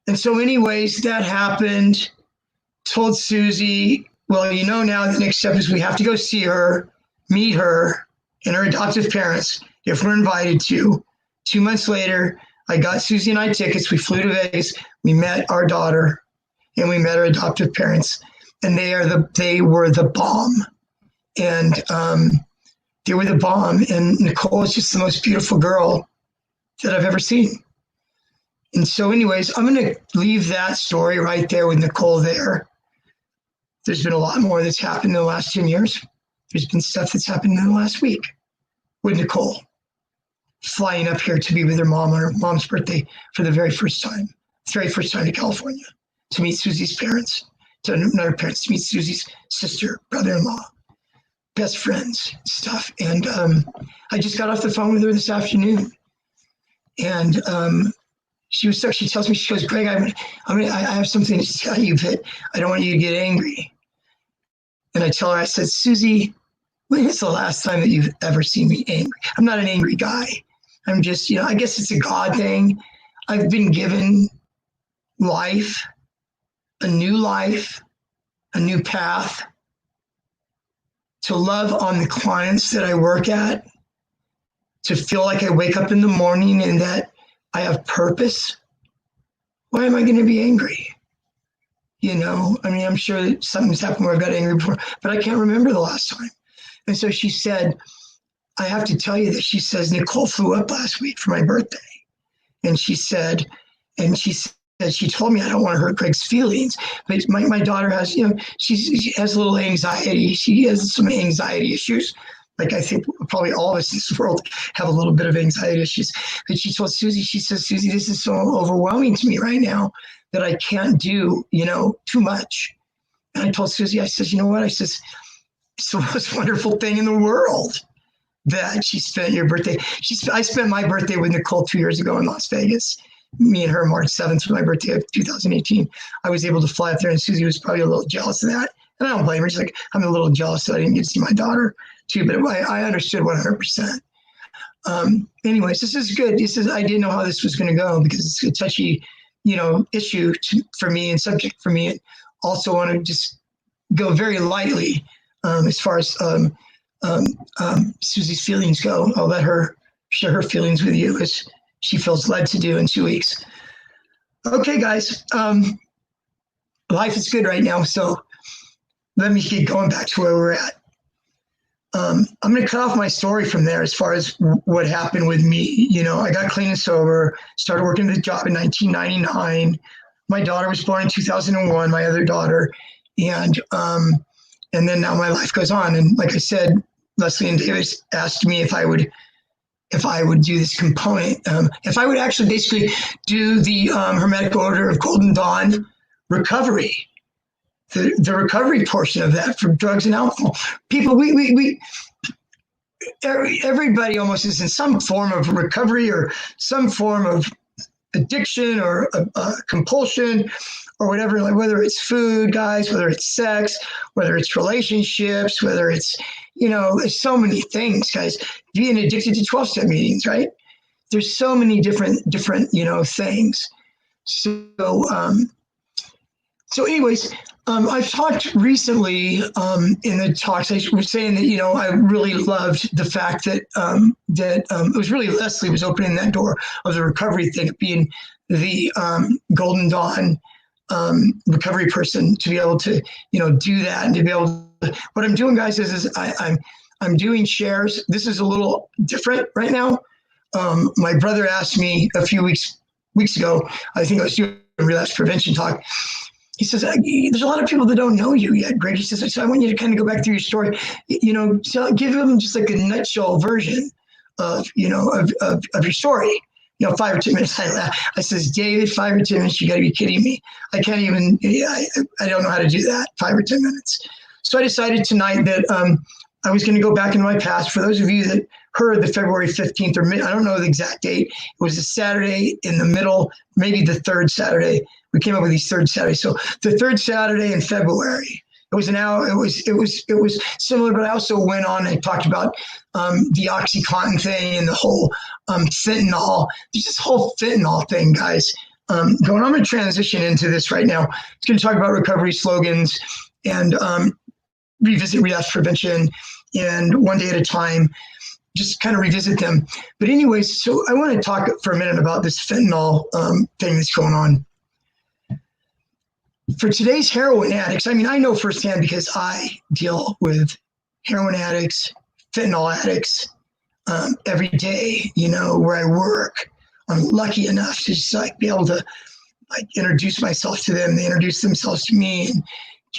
And so anyways, that happened. Told Susie, well, you know, now the next step is we have to go see her, meet her and her adoptive parents if we're invited to. 2 months later, I got Susie and I tickets. We flew to Vegas. We met our daughter and we met her adoptive parents, and they were the bomb. And they were the bomb. And Nicole is just the most beautiful girl that I've ever seen. And so anyways, I'm going to leave that story right there with Nicole there. There's been a lot more that's happened in the last 10 years. There's been stuff that's happened in the last week with Nicole flying up here to be with her mom on her mom's birthday for the very first time to California, to meet Susie's parents, to another parents, to meet Susie's sister, brother-in-law, best friends, stuff. And I just got off the phone with her this afternoon. And she tells me, she goes, Greg, I have something to tell you, but I don't want you to get angry. And I tell her, I said, Susie, when is the last time that you've ever seen me angry? I'm not an angry guy. I'm just, you know, I guess it's a God thing. I've been given life, a new path, to love on the clients that I work at, to feel like I wake up in the morning and that I have purpose. Why am I going to be angry? You know, I mean, I'm sure that something's happened where I've got angry before, but I can't remember the last time. And so she said, I have to tell you that she says, Nicole flew up last week for my birthday. And she told me I don't want to hurt Greg's feelings, but my daughter has, you know, she has a little anxiety. She has some anxiety issues. Like I think probably all of us in this world have a little bit of anxiety issues. But she told Susie, she says, Susie, this is so overwhelming to me right now that I can't do, you know, too much. And I told Susie, I says, you know what? I says, it's the most wonderful thing in the world that she spent your birthday. I spent my birthday with Nicole 2 years ago in Las Vegas. Me and her, March 7th, for my birthday of 2018. I was able to fly up there, and Susie was probably a little jealous of that. And I don't blame her. She's like, I'm a little jealous that I didn't get to see my daughter too, but I understood 100%. Anyways, this is good. I didn't know how this was going to go because it's a touchy, you know, issue for me and subject for me. And also want to just go very lightly as far as Susie's feelings go. I'll let her share her feelings with you as she feels led to do in 2 weeks. Okay, guys. Life is good right now, so let me keep going back to where we're at. I'm going to cut off my story from there as far as what happened with me. You know, I got clean and sober, started working at the job in 1999. My daughter was born in 2001, my other daughter. And then now my life goes on. And like I said, Leslie and Davis asked me if I would do this component, if I would actually basically do the Hermetic Order of Golden Dawn recovery, the recovery portion of that for drugs and alcohol. People, everybody almost is in some form of recovery or some form of addiction or compulsion or whatever, like whether it's food, guys, whether it's sex, whether it's relationships, whether it's, you know, there's so many things, guys. Being addicted to 12-step meetings, right? There's so many different, you know, things. So anyways, I've talked recently in the talks. I was saying that, you know, I really loved the fact that it was really Leslie was opening that door of the recovery thing, being the Golden Dawn recovery person to be able to, do that and to be able to, what I'm doing, guys, is I'm doing shares. This is a little different right now. My brother asked me a few weeks ago, I think I was doing a relapse prevention talk. He says, there's a lot of people that don't know you yet, Greg. He says, so I want you to kind of go back through your story, so give them just like a nutshell version of your story. 5 or 10 minutes. I says, David, 5 or 10 minutes, you got to be kidding me. I can't even, I don't know how to do that, 5 or 10 minutes. So I decided tonight that I was going to go back into my past. For those of you that heard the February 15th or I don't know the exact date. It was a Saturday in the middle, maybe the third Saturday. We came up with these third Saturdays. So the third Saturday in February. It was similar, but I also went on and talked about the OxyContin thing and the whole fentanyl. There's this whole fentanyl thing, guys. I'm going to transition into this right now. It's going to talk about recovery slogans and revisit relapse prevention and one day at a time, just kind of revisit them. But anyways, so I want to talk for a minute about this fentanyl thing that's going on. For today's heroin addicts, I mean, I know firsthand because I deal with heroin addicts, fentanyl addicts every day, where I work. I'm lucky enough to just be able to introduce myself to them. They introduce themselves to me, and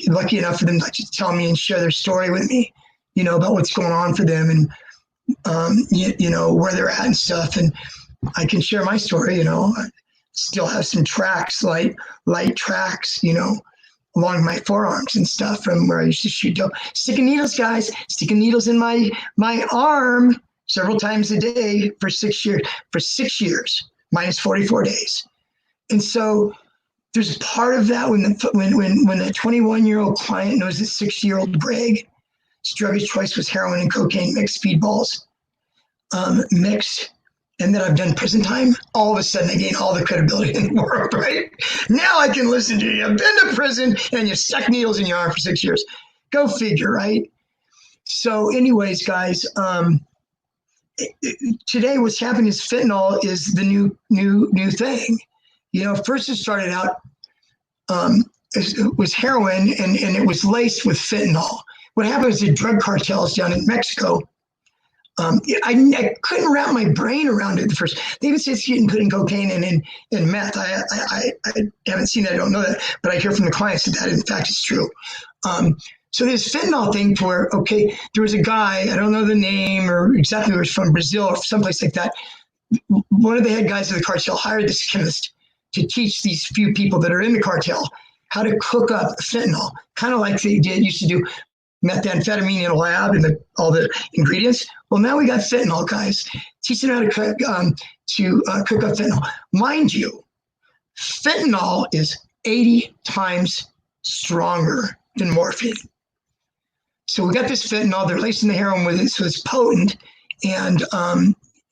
lucky enough for them to just tell me and share their story with me, about what's going on for them and, where they're at and stuff. And I can share my story, I still have some tracks, light tracks, along my forearms and stuff from where I used to shoot dope. Sticking needles, guys, sticking needles in my arm several times a day for 6 years, minus 44 days. And so there's part of that when the 21-year-old client knows that 60-year-old Greg's drug of choice was heroin and cocaine mixed, speedballs mixed, and that I've done prison time, all of a sudden I gain all the credibility in the world, right? Now I can listen to you. I've been to prison and you stuck needles in your arm for 6 years. Go figure, right? So anyways, guys, today what's happening is fentanyl is the new thing. First it started out, it was heroin and it was laced with fentanyl. What happened is the drug cartels down in Mexico, I couldn't wrap my brain around it at first. They even say it's getting put in cocaine and meth. I haven't seen that, I don't know that, but I hear from the clients that in fact is true. So this fentanyl thing where, okay, there was a guy, I don't know the name or exactly where he's from, Brazil or someplace like that. One of the head guys of the cartel hired this chemist to teach these few people that are in the cartel how to cook up fentanyl, kind of like they used to do methamphetamine in a lab and all the ingredients. Well, now we got fentanyl, guys. Teaching how to cook up fentanyl. Mind you, fentanyl is 80 times stronger than morphine. So we got this fentanyl. They're lacing the heroin with it, so it's potent, and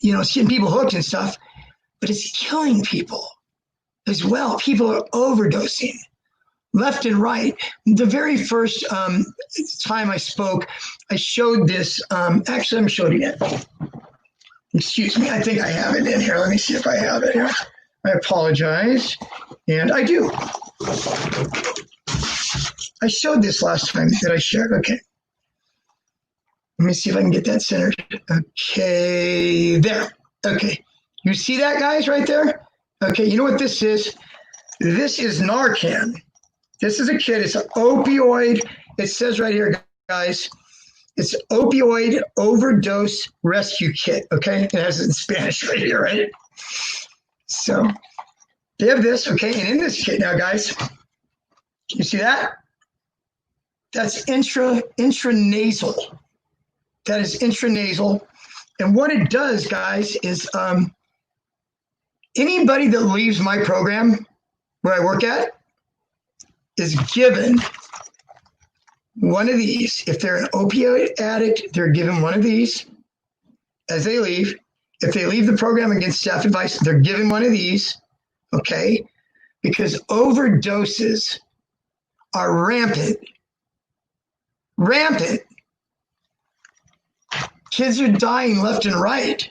it's getting people hooked and stuff. But it's killing people as well. People are overdosing left and right. The very first time I spoke, I showed this. Actually, I'm showing it. Excuse me. I think I have it in here. Let me see if I have it here. I apologize. And I do. I showed this last time that I shared. Okay. Let me see if I can get that centered. Okay. There. Okay. You see that, guys, right there? Okay. You know what this is? This is Narcan. This is a kit. It's an opioid. It says right here, guys, it's opioid overdose rescue kit. Okay. It has it in Spanish right here, right? So they have this. Okay. And in this kit now, guys, you see that? That's intranasal. That is intranasal. And what it does, guys, is anybody that leaves my program where I work at is given one of these. If they're an opioid addict, they're given one of these as they leave. If they leave the program against staff advice, they're given one of these, okay? Because overdoses are rampant. Rampant. Kids are dying left and right.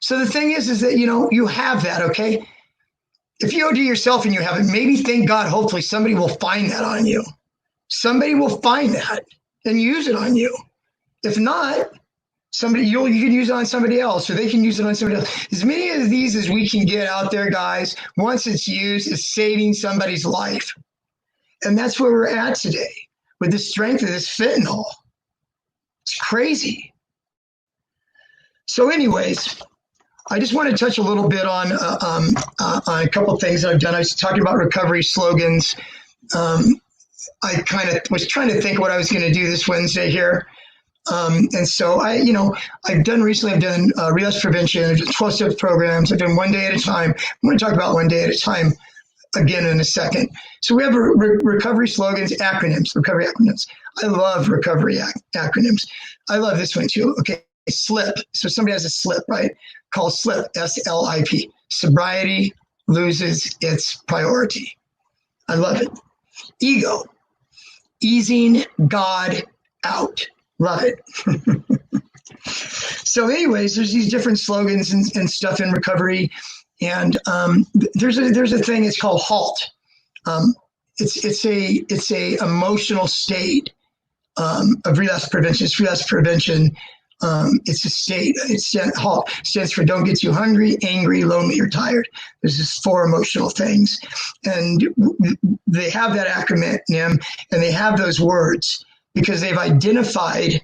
So the thing is that, you have that, okay? If you OD yourself and you haven't, maybe thank God, hopefully somebody will find that on you. Somebody will find that and use it on you. If not, you can use it on somebody else, or they can use it on somebody else. As many of these as we can get out there, guys, once it's used, is saving somebody's life. And that's where we're at today with the strength of this fentanyl. It's crazy. So anyways, I just want to touch a little bit on a couple of things that I've done. I was talking about recovery slogans. I kind of was trying to think what I was going to do this Wednesday here. And so I've done relapse prevention, I've done 12-step programs. I've done one day at a time. I'm going to talk about one day at a time again in a second. So we have recovery slogans, acronyms, recovery acronyms. I love recovery acronyms. I love this one too. Okay, SLIP. So somebody has a slip, right? Called SLIP, SLIP. Sobriety loses its priority. I love it. Ego, easing God out. Love it. So anyways, there's these different slogans and stuff in recovery. And there's a thing, it's called HALT. It's a emotional state of relapse prevention. It's relapse prevention. It's a state. HALT stands for don't get too hungry, angry, lonely, or tired. There's just 4 emotional things. And they have that acronym and they have those words because they've identified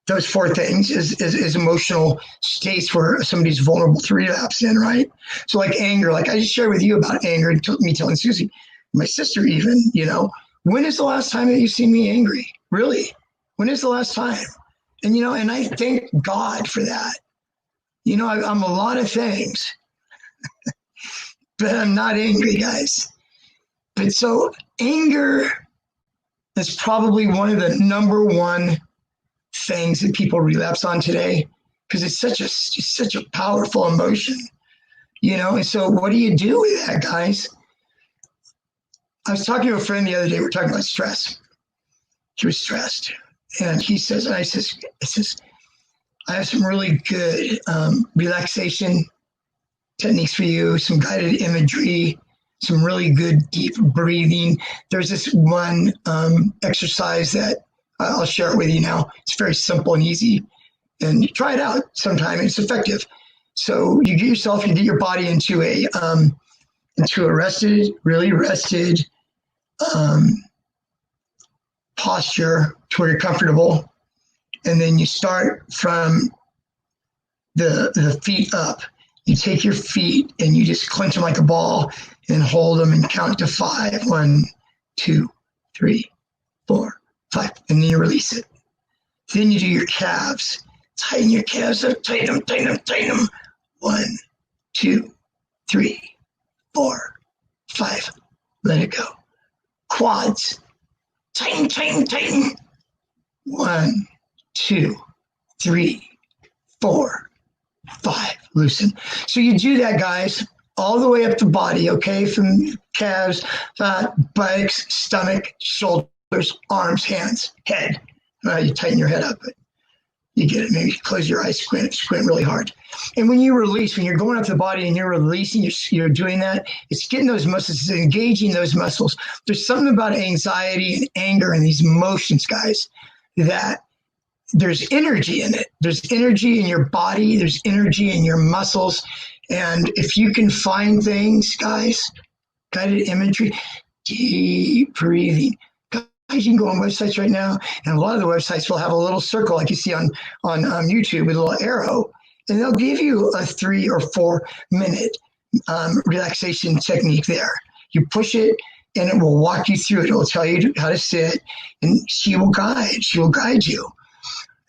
those 4 things as emotional states where somebody's vulnerable to relapse in, right? So like anger, like I just shared with you about anger and me telling Susie, my sister even, when is the last time that you've seen me angry? Really? When is the last time? And, and I thank God for that. I'm a lot of things, but I'm not angry, guys. But so anger is probably one of the number one things that people relapse on today because it's such a powerful emotion, And so what do you do with that, guys? I was talking to a friend the other day. We were talking about stress. He was stressed. And he says, and I says, I have some really good relaxation techniques for you, some guided imagery, some really good deep breathing. There's this one exercise that I'll share it with you now. It's very simple and easy. And you try it out sometime. It's effective. So you get your body into a really rested posture to where you're comfortable. And then you start from the feet up. You take your feet and you just clench them like a ball and hold them and count to 5. 1, 2, 3, 4, 5. And then you release it. Then you do your calves. Tighten your calves up, tighten them. 1, 2, 3, 4, 5. Let it go. Quads. Tighten. 1, 2, 3, 4, 5. Loosen. So you do that, guys, all the way up the body, okay? From calves, buttocks, stomach, shoulders, arms, hands, head. You tighten your head up, but you get it. Maybe close your eyes, squint really hard. And when you release, when you're going up the body and you're releasing, you're doing that, it's getting those muscles, it's engaging those muscles. There's something about anxiety and anger and these emotions, guys, that there's energy in it. There's energy in your body. There's energy in your muscles. And if you can find things, guys, guided imagery, deep breathing. Guys, you can go on websites right now, and a lot of the websites will have a little circle like you see on YouTube with a little arrow, and they'll give you a 3 or 4 minute relaxation technique there. You push it, and it will walk you through it. It will tell you how to sit, and she will guide you.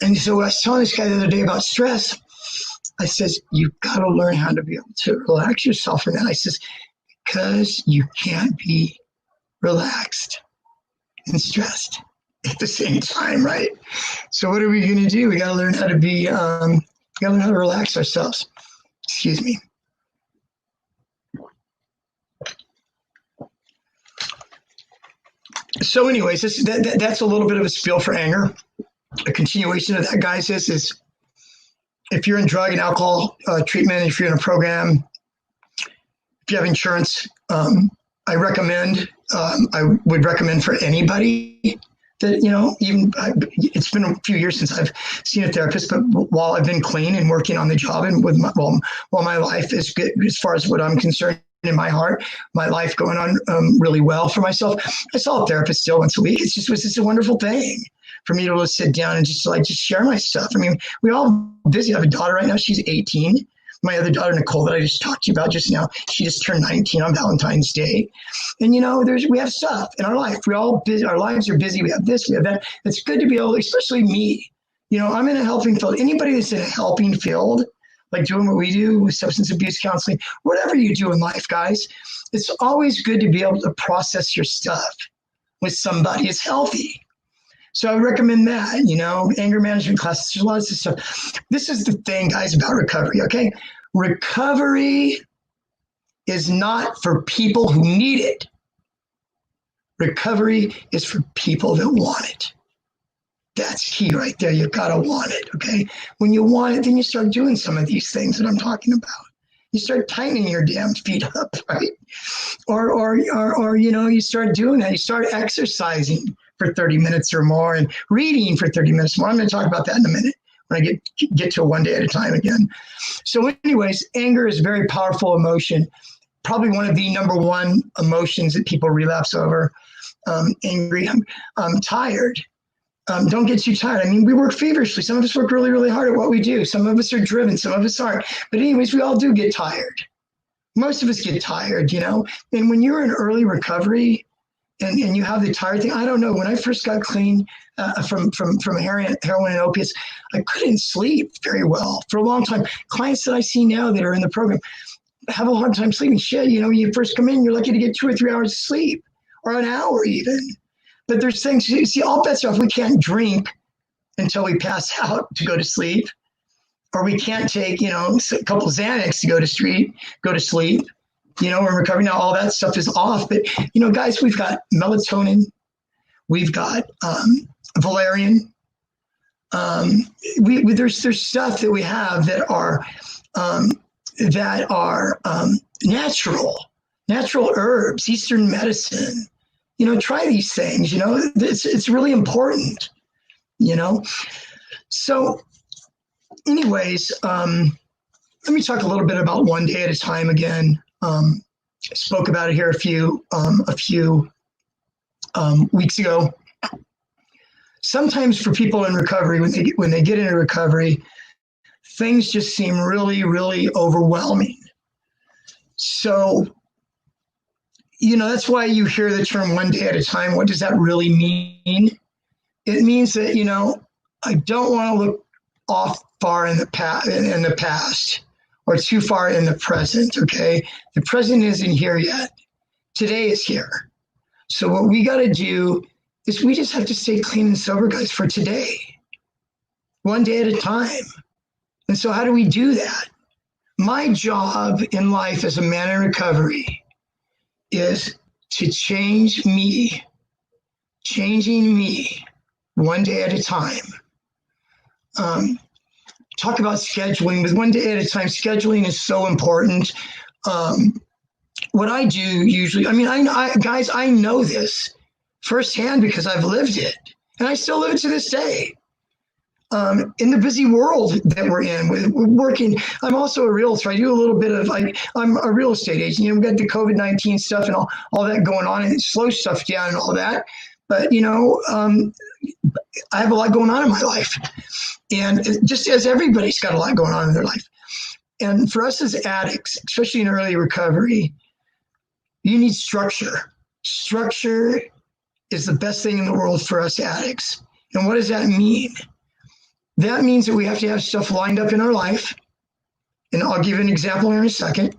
And so I was telling this guy the other day about stress. I says, you've got to learn how to be able to relax yourself from that. I says, because you can't be relaxed and stressed at the same time, right? So what are we going to do? We got to learn how to be, we got to learn how to relax ourselves. Excuse me. So anyways, that's a little bit of a spiel for anger. A continuation of that, guys, is if you're in drug and alcohol treatment, if you're in a program, if you have insurance, I would recommend for anybody that, even it's been a few years since I've seen a therapist, but while I've been clean and working on the job and while my life is good, as far as what I'm concerned, in my heart, my life going on really well for myself, I saw a therapist still once a week. It was just a wonderful thing for me to sit down and just share my stuff. I mean, we all busy. I have a daughter right now. She's 18. My other daughter, Nicole, that I just talked to you about just now, she just turned 19 on Valentine's Day. And, we have stuff in our life. We all busy. Our lives are busy. We have this, we have that. It's good to be able, especially me. I'm in a helping field. Anybody that's in a helping field, like doing what we do with substance abuse counseling, whatever you do in life, guys, it's always good to be able to process your stuff with somebody. It's healthy. So I would recommend that, anger management classes. There's lots of stuff. This is the thing, guys, about recovery, okay? Recovery is not for people who need it. Recovery is for people that want it. That's key right there. You've got to want it, okay? When you want it, then you start doing some of these things that I'm talking about. You start tightening your damn feet up, right? Or you start doing that. You start exercising for 30 minutes or more and reading for 30 minutes more. I'm going to talk about that in a minute when I get to one day at a time again. So anyways, anger is a very powerful emotion. Probably one of the number one emotions that people relapse over. Angry. I'm tired. Don't get too tired. I mean, we work feverishly. Some of us work really, really hard at what we do. Some of us are driven. Some of us aren't. But anyways, we all do get tired. Most of us get tired, And when you're in early recovery and you have the tired thing, I don't know. When I first got clean from heroin and opiates, I couldn't sleep very well for a long time. Clients that I see now that are in the program have a hard time sleeping. Shit, when you first come in, you're lucky to get 2 or 3 hours of sleep or an hour even. But there's things, you see, all bets are off. We can't drink until we pass out to go to sleep, or we can't take, a couple Xanax to go to sleep. We're recovering now. All that stuff is off. But, guys, we've got melatonin. We've got valerian. There's stuff that we have that are natural herbs, Eastern medicine. Try these things, it's really important, So anyways, let me talk a little bit about one day at a time again. I spoke about it here a few weeks ago. Sometimes for people in recovery, when they get into recovery, things just seem really, really overwhelming. So, that's why you hear the term one day at a time. What does that really mean? It means that, I don't want to look off far in the past or too far in the present, okay? The present isn't here yet. Today is here. So what we got to do is we just have to stay clean and sober, guys, for today. One day at a time. And so how do we do that? My job in life as a man in recovery is to change me, changing me one day at a time. Talk about scheduling. With one day at a time, scheduling is so important. What I do usually, guys, I know this firsthand because I've lived it, and I still live it to this day. In the busy world that we're in, we're working. I'm also a realtor. I do a little bit of, I'm a real estate agent. We've got the COVID-19 stuff and all that going on, and it slows stuff down and all that. But, I have a lot going on in my life. And just as everybody's got a lot going on in their life. And for us as addicts, especially in early recovery, you need structure. Structure is the best thing in the world for us addicts. And what does that mean? That means that we have to have stuff lined up in our life. And I'll give you an example here in a second.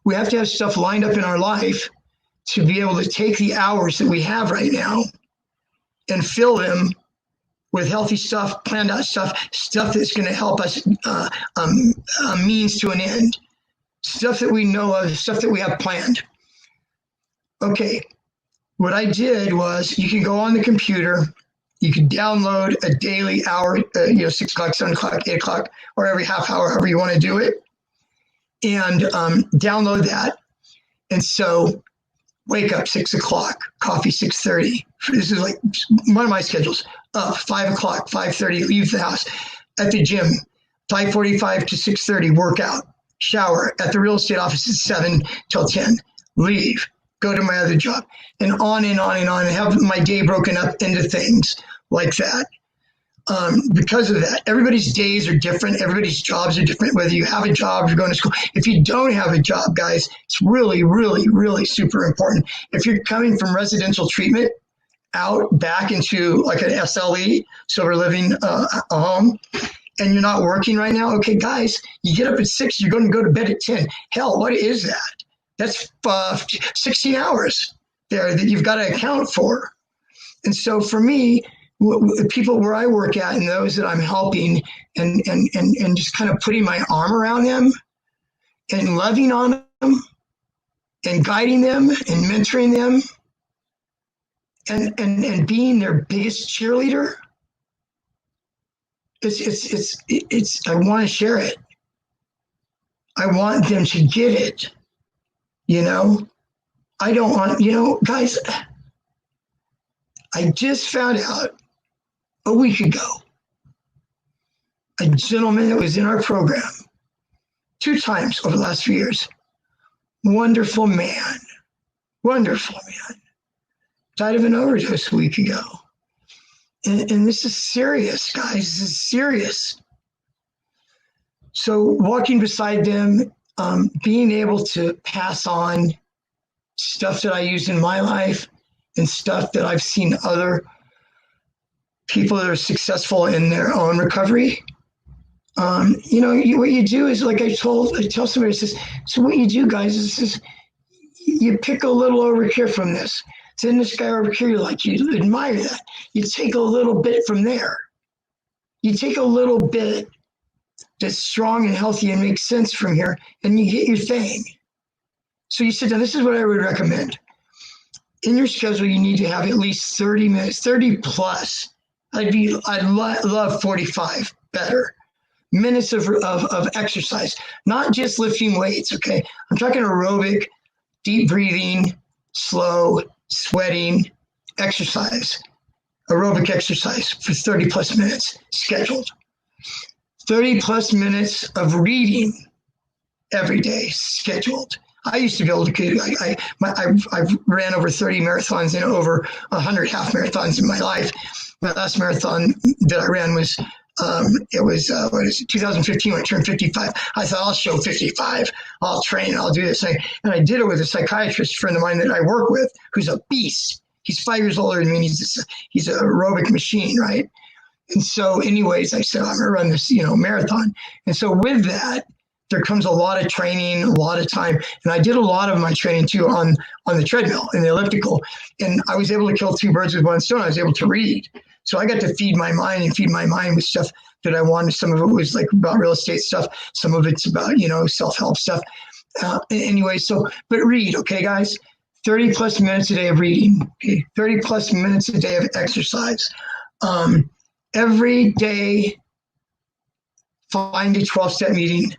We have to have stuff lined up in our life to be able to take the hours that we have right now and fill them with healthy stuff, planned out stuff that's going to help us means to an end, stuff that we know of, stuff that we have planned. Okay, what I did was you can go on the computer. You can download a daily hour, 6 o'clock, 7 o'clock, 8 o'clock, or every half hour, however you want to do it. and download that. And so wake up 6 o'clock, coffee 6:30. This is like one of my schedules. Up 5 o'clock, 5:30, leave the house. At the gym, 5:45 to 6:30, workout, shower. At the real estate office at 7 till 10, leave, go to my other job, and on and on and on, and have my day broken up into things like that. Because of that, everybody's days are different. Everybody's jobs are different, whether you have a job, you're going to school. If you don't have a job, guys, it's really, really, really super important. If you're coming from residential treatment out back into like an SLE, sober living a home, and you're not working right now, okay, guys, you get up at 6, you're going to go to bed at 10. Hell, what is that? That's 16 hours there that you've got to account for. And so for me, people where I work at and those that I'm helping and just kind of putting my arm around them and loving on them and guiding them and mentoring them and being their biggest cheerleader, it's I want to share it. I want them to get it. You know, I don't want, guys, I just found out a week ago, a gentleman that was in our program 2 times over the last few years, wonderful man, died of an overdose a week ago. And this is serious, guys, this is serious. So walking beside them, being able to pass on stuff that I use in my life and stuff that I've seen other people that are successful in their own recovery. What you do is, like I tell somebody, so what you do, guys, is you pick a little over here from this. Then this guy over here, you admire that. You take a little bit from there. You take a little bit that's strong and healthy and makes sense from here, and you get your thing. So you sit down. This is what I would recommend. In your schedule, you need to have at least 30 minutes, 30 plus. I'd love 45 better minutes of exercise, not just lifting weights. Okay, I'm talking aerobic, deep breathing, slow, sweating exercise, aerobic exercise for 30 plus minutes scheduled. 30 plus minutes of reading every day scheduled. I used to be able to, I've ran over 30 marathons and over 100 half marathons in my life. My last marathon that I ran was, 2015 when I turned 55. I thought, I'll show 55. I'll train, I'll do this. And I did it with a psychiatrist friend of mine that I work with, who's a beast. He's 5 years older than me. He's an aerobic machine, right? And so anyways, I said, I'm going to run this, marathon. And so with that, there comes a lot of training, a lot of time. And I did a lot of my training too on the treadmill and the elliptical. And I was able to kill 2 birds with 1 stone. I was able to read. So I got to feed my mind with stuff that I wanted. Some of it was like about real estate stuff. Some of it's about, self-help stuff. But read, okay, guys? 30 plus minutes a day of reading, okay? 30 plus minutes a day of exercise. Every day, find a 12-step meeting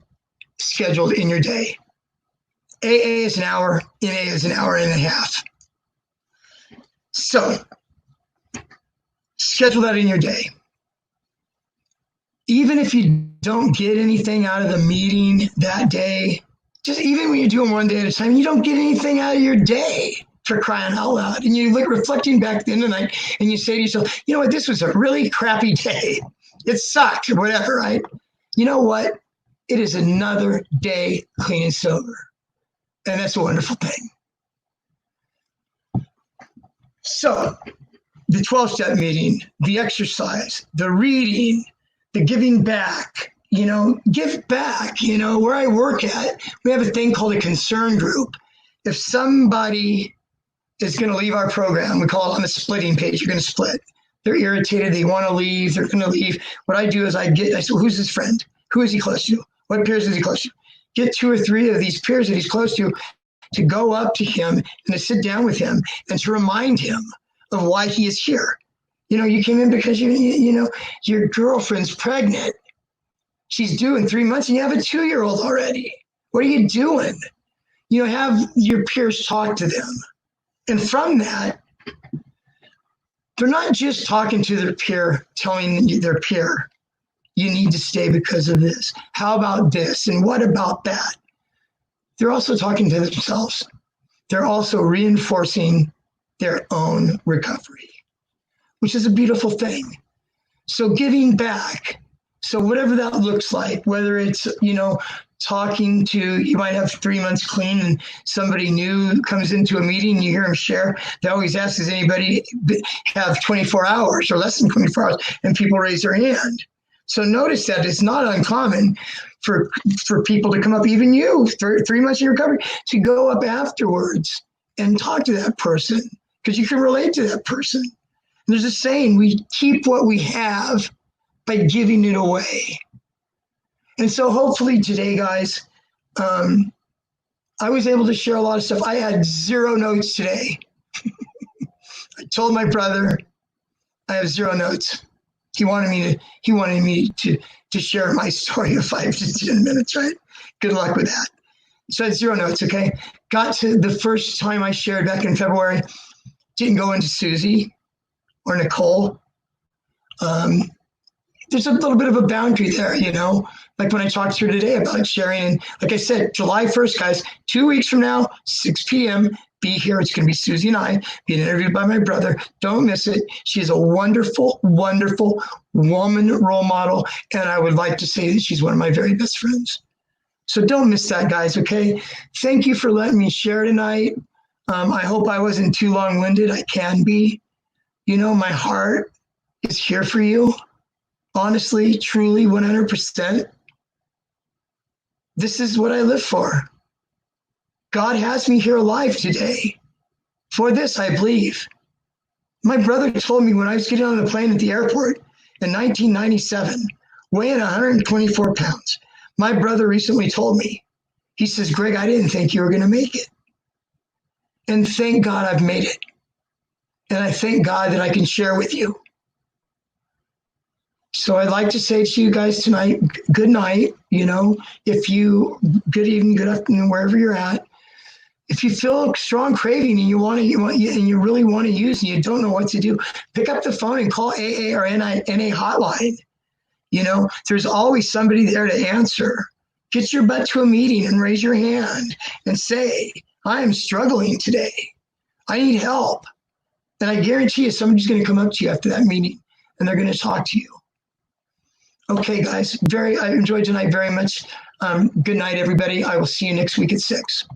scheduled in your day. AA is an hour, NA is an hour and a half. So, schedule that in your day. Even if you don't get anything out of the meeting that day, just even when you do them one day at a time, you don't get anything out of your day, for crying out loud. And you're reflecting back at the end of the night and you say to yourself, you know what, this was a really crappy day. It sucked or whatever, right? You know what? It is another day clean and sober. And that's a wonderful thing. So the 12-step meeting, the exercise, the reading, the giving back, give back. Where I work at, we have a thing called a concern group. If somebody is going to leave our program, we call it on the splitting page, you're going to split. They're irritated, they want to leave, they're going to leave. What I do is I say, well, who's his friend? Who is he close to? What peers is he close to? Get 2 or 3 of these peers that he's close to go up to him and to sit down with him and to remind him of why he is here. You came in because your girlfriend's pregnant. She's due in 3 months and you have a 2-year-old already. What are you doing? You know, have your peers talk to them. And from that, they're not just talking to their peer, telling their peer, you need to stay because of this. How about this? And what about that? They're also talking to themselves. They're also reinforcing their own recovery, which is a beautiful thing. So giving back. So whatever that looks like, whether it's, you know, talking to, you might have 3 months clean and somebody new comes into a meeting, you hear them share. They always ask, does anybody have 24 hours or less than 24 hours? And people raise their hand. So notice that it's not uncommon for people to come up, even you, 3 months in recovery, to go up afterwards and talk to that person because you can relate to that person. And there's a saying, we keep what we have by giving it away. And so hopefully today, guys, I was able to share a lot of stuff. I had 0 notes today. I told my brother I have 0 notes. He wanted me to share my story of 5 to 10 minutes, right? Good luck with that. So I had 0 notes, okay? Got to the first time I shared back in February, didn't go into Susie or Nicole. There's a little bit of a boundary there, you know, like when I talked to her today about sharing. And like I said, July 1st, guys, 2 weeks from now, 6 p.m., be here. It's going to be Susie and I being interviewed by my brother. Don't miss it. She is a wonderful, wonderful woman role model. And I would like to say that she's one of my very best friends. So don't miss that, guys, okay? Thank you for letting me share tonight. I hope I wasn't too long-winded. I can be. You know, my heart is here for you. Honestly, truly, 100%. This is what I live for. God has me here alive today. For this, I believe. My brother told me when I was getting on the plane at the airport in 1997, weighing 124 pounds. My brother recently told me, he says, Greg, I didn't think you were going to make it. And thank God I've made it. And I thank God that I can share with you. So I'd like to say to you guys tonight, good night. You know, good evening, good afternoon, wherever you're at. If you feel a strong craving and you really want to use and you don't know what to do, pick up the phone and call AA or NA hotline. You know, there's always somebody there to answer. Get your butt to a meeting and raise your hand and say, I am struggling today. I need help. And I guarantee you somebody's going to come up to you after that meeting and they're going to talk to you. Okay, guys, I enjoyed tonight very much. Good night, everybody. I will see you next week at 6.